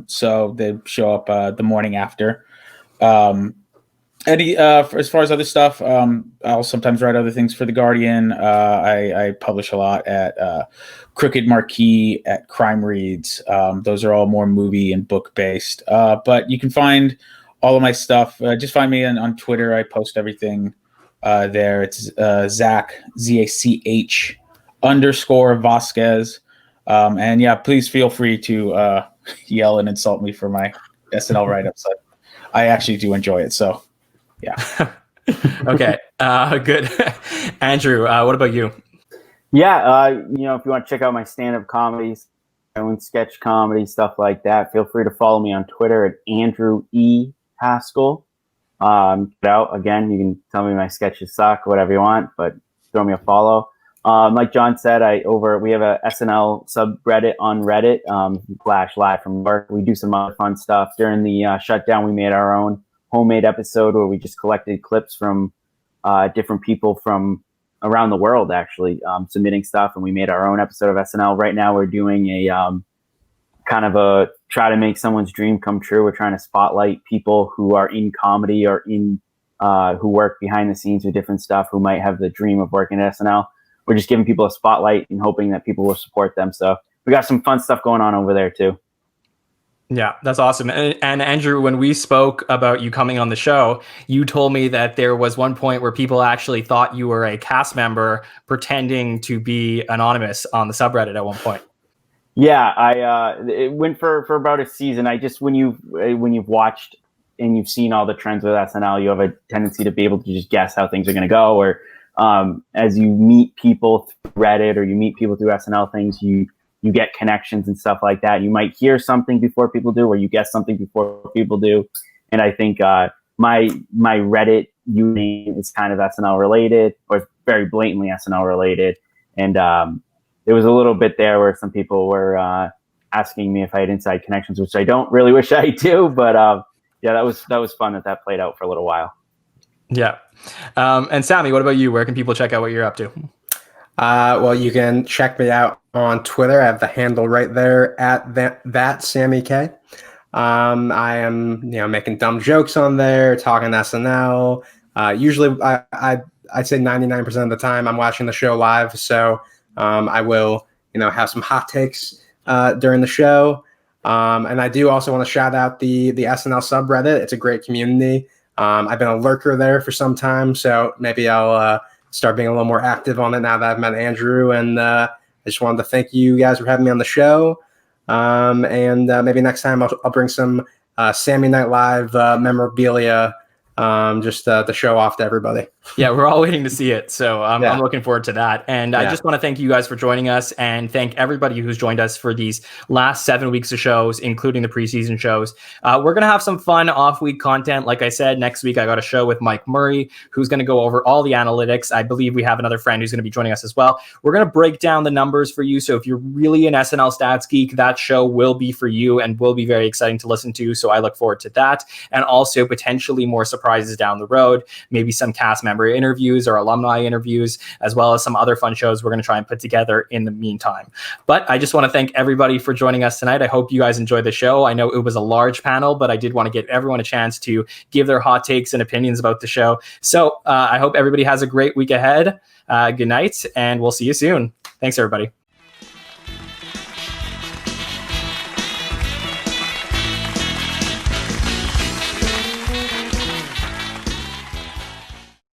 So they show up the morning after. As far as other stuff, I'll sometimes write other things for The Guardian. I publish a lot at Crooked Marquee, at Crime Reads. Those are all more movie and book based. But you can find all of my stuff. Just find me on Twitter. I post everything there. It's Zach, ZACH _ Vasquez. And yeah, please feel free to yell and insult me for my SNL write-ups. I actually do enjoy it. So. Yeah. Okay. Good. Andrew, what about you? Yeah. If you want to check out my stand-up comedies, my own sketch comedy, stuff like that, feel free to follow me on Twitter at Andrew E. Haskell. Again, you can tell me my sketches suck, whatever you want, but throw me a follow. Like John said, we have a SNL subreddit on Reddit, /live from work. We do some other fun stuff. During the shutdown, we made our own homemade episode where we just collected clips from different people from around the world, actually submitting stuff, and we made our own episode of SNL. Right now we're doing a kind of a try to make someone's dream come true. We're trying to spotlight people who are in comedy or in who work behind the scenes with different stuff, who might have the dream of working at SNL. We're just giving people a spotlight and hoping that people will support them. So we got some fun stuff going on over there too. Yeah, that's awesome. And Andrew, when we spoke about you coming on the show, you told me that there was one point where people actually thought you were a cast member pretending to be anonymous on the subreddit at one point. Yeah, it went for about a season. When you've watched and you've seen all the trends with SNL, you have a tendency to be able to just guess how things are going to go. Or as you meet people through Reddit or you meet people through SNL things, you get connections and stuff like that. You might hear something before people do, or you guess something before people do. And I think my Reddit username is kind of SNL related, or very blatantly SNL related. And there was a little bit there where some people were asking me if I had inside connections, which I don't really wish I do. But yeah, that was fun that played out for a little while. Yeah. And Sammy, what about you? Where can people check out what you're up to? Well, you can check me out on Twitter. I have the handle right there at that Sammy Kay. I am, making dumb jokes on there, talking SNL. Usually, I'd say 99% of the time I'm watching the show live. So I will, have some hot takes during the show. And I do also want to shout out the SNL subreddit. It's a great community. I've been a lurker there for some time, so maybe I'll start being a little more active on it now that I've met Andrew. And I just wanted to thank you guys for having me on the show. And maybe next time I'll bring some Sammy Night Live memorabilia just to show off to everybody. Yeah, we're all waiting to see it. So I'm looking forward to that. And I just want to thank you guys for joining us, and thank everybody who's joined us for these last 7 weeks of shows, including the preseason shows. We're going to have some fun off-week content. Like I said, next week I got a show with Mike Murray, who's going to go over all the analytics. I believe we have another friend who's going to be joining us as well. We're going to break down the numbers for you. So if you're really an SNL stats geek, that show will be for you and will be very exciting to listen to. So I look forward to that. And also potentially more surprises down the road, maybe some cast member interviews or alumni interviews, as well as some other fun shows we're going to try and put together in the meantime. But I just want to thank everybody for joining us tonight. I hope you guys enjoyed the show. I know it was a large panel, but I did want to give everyone a chance to give their hot takes and opinions about the show. So I hope everybody has a great week ahead. Good night, and we'll see you soon. Thanks, everybody.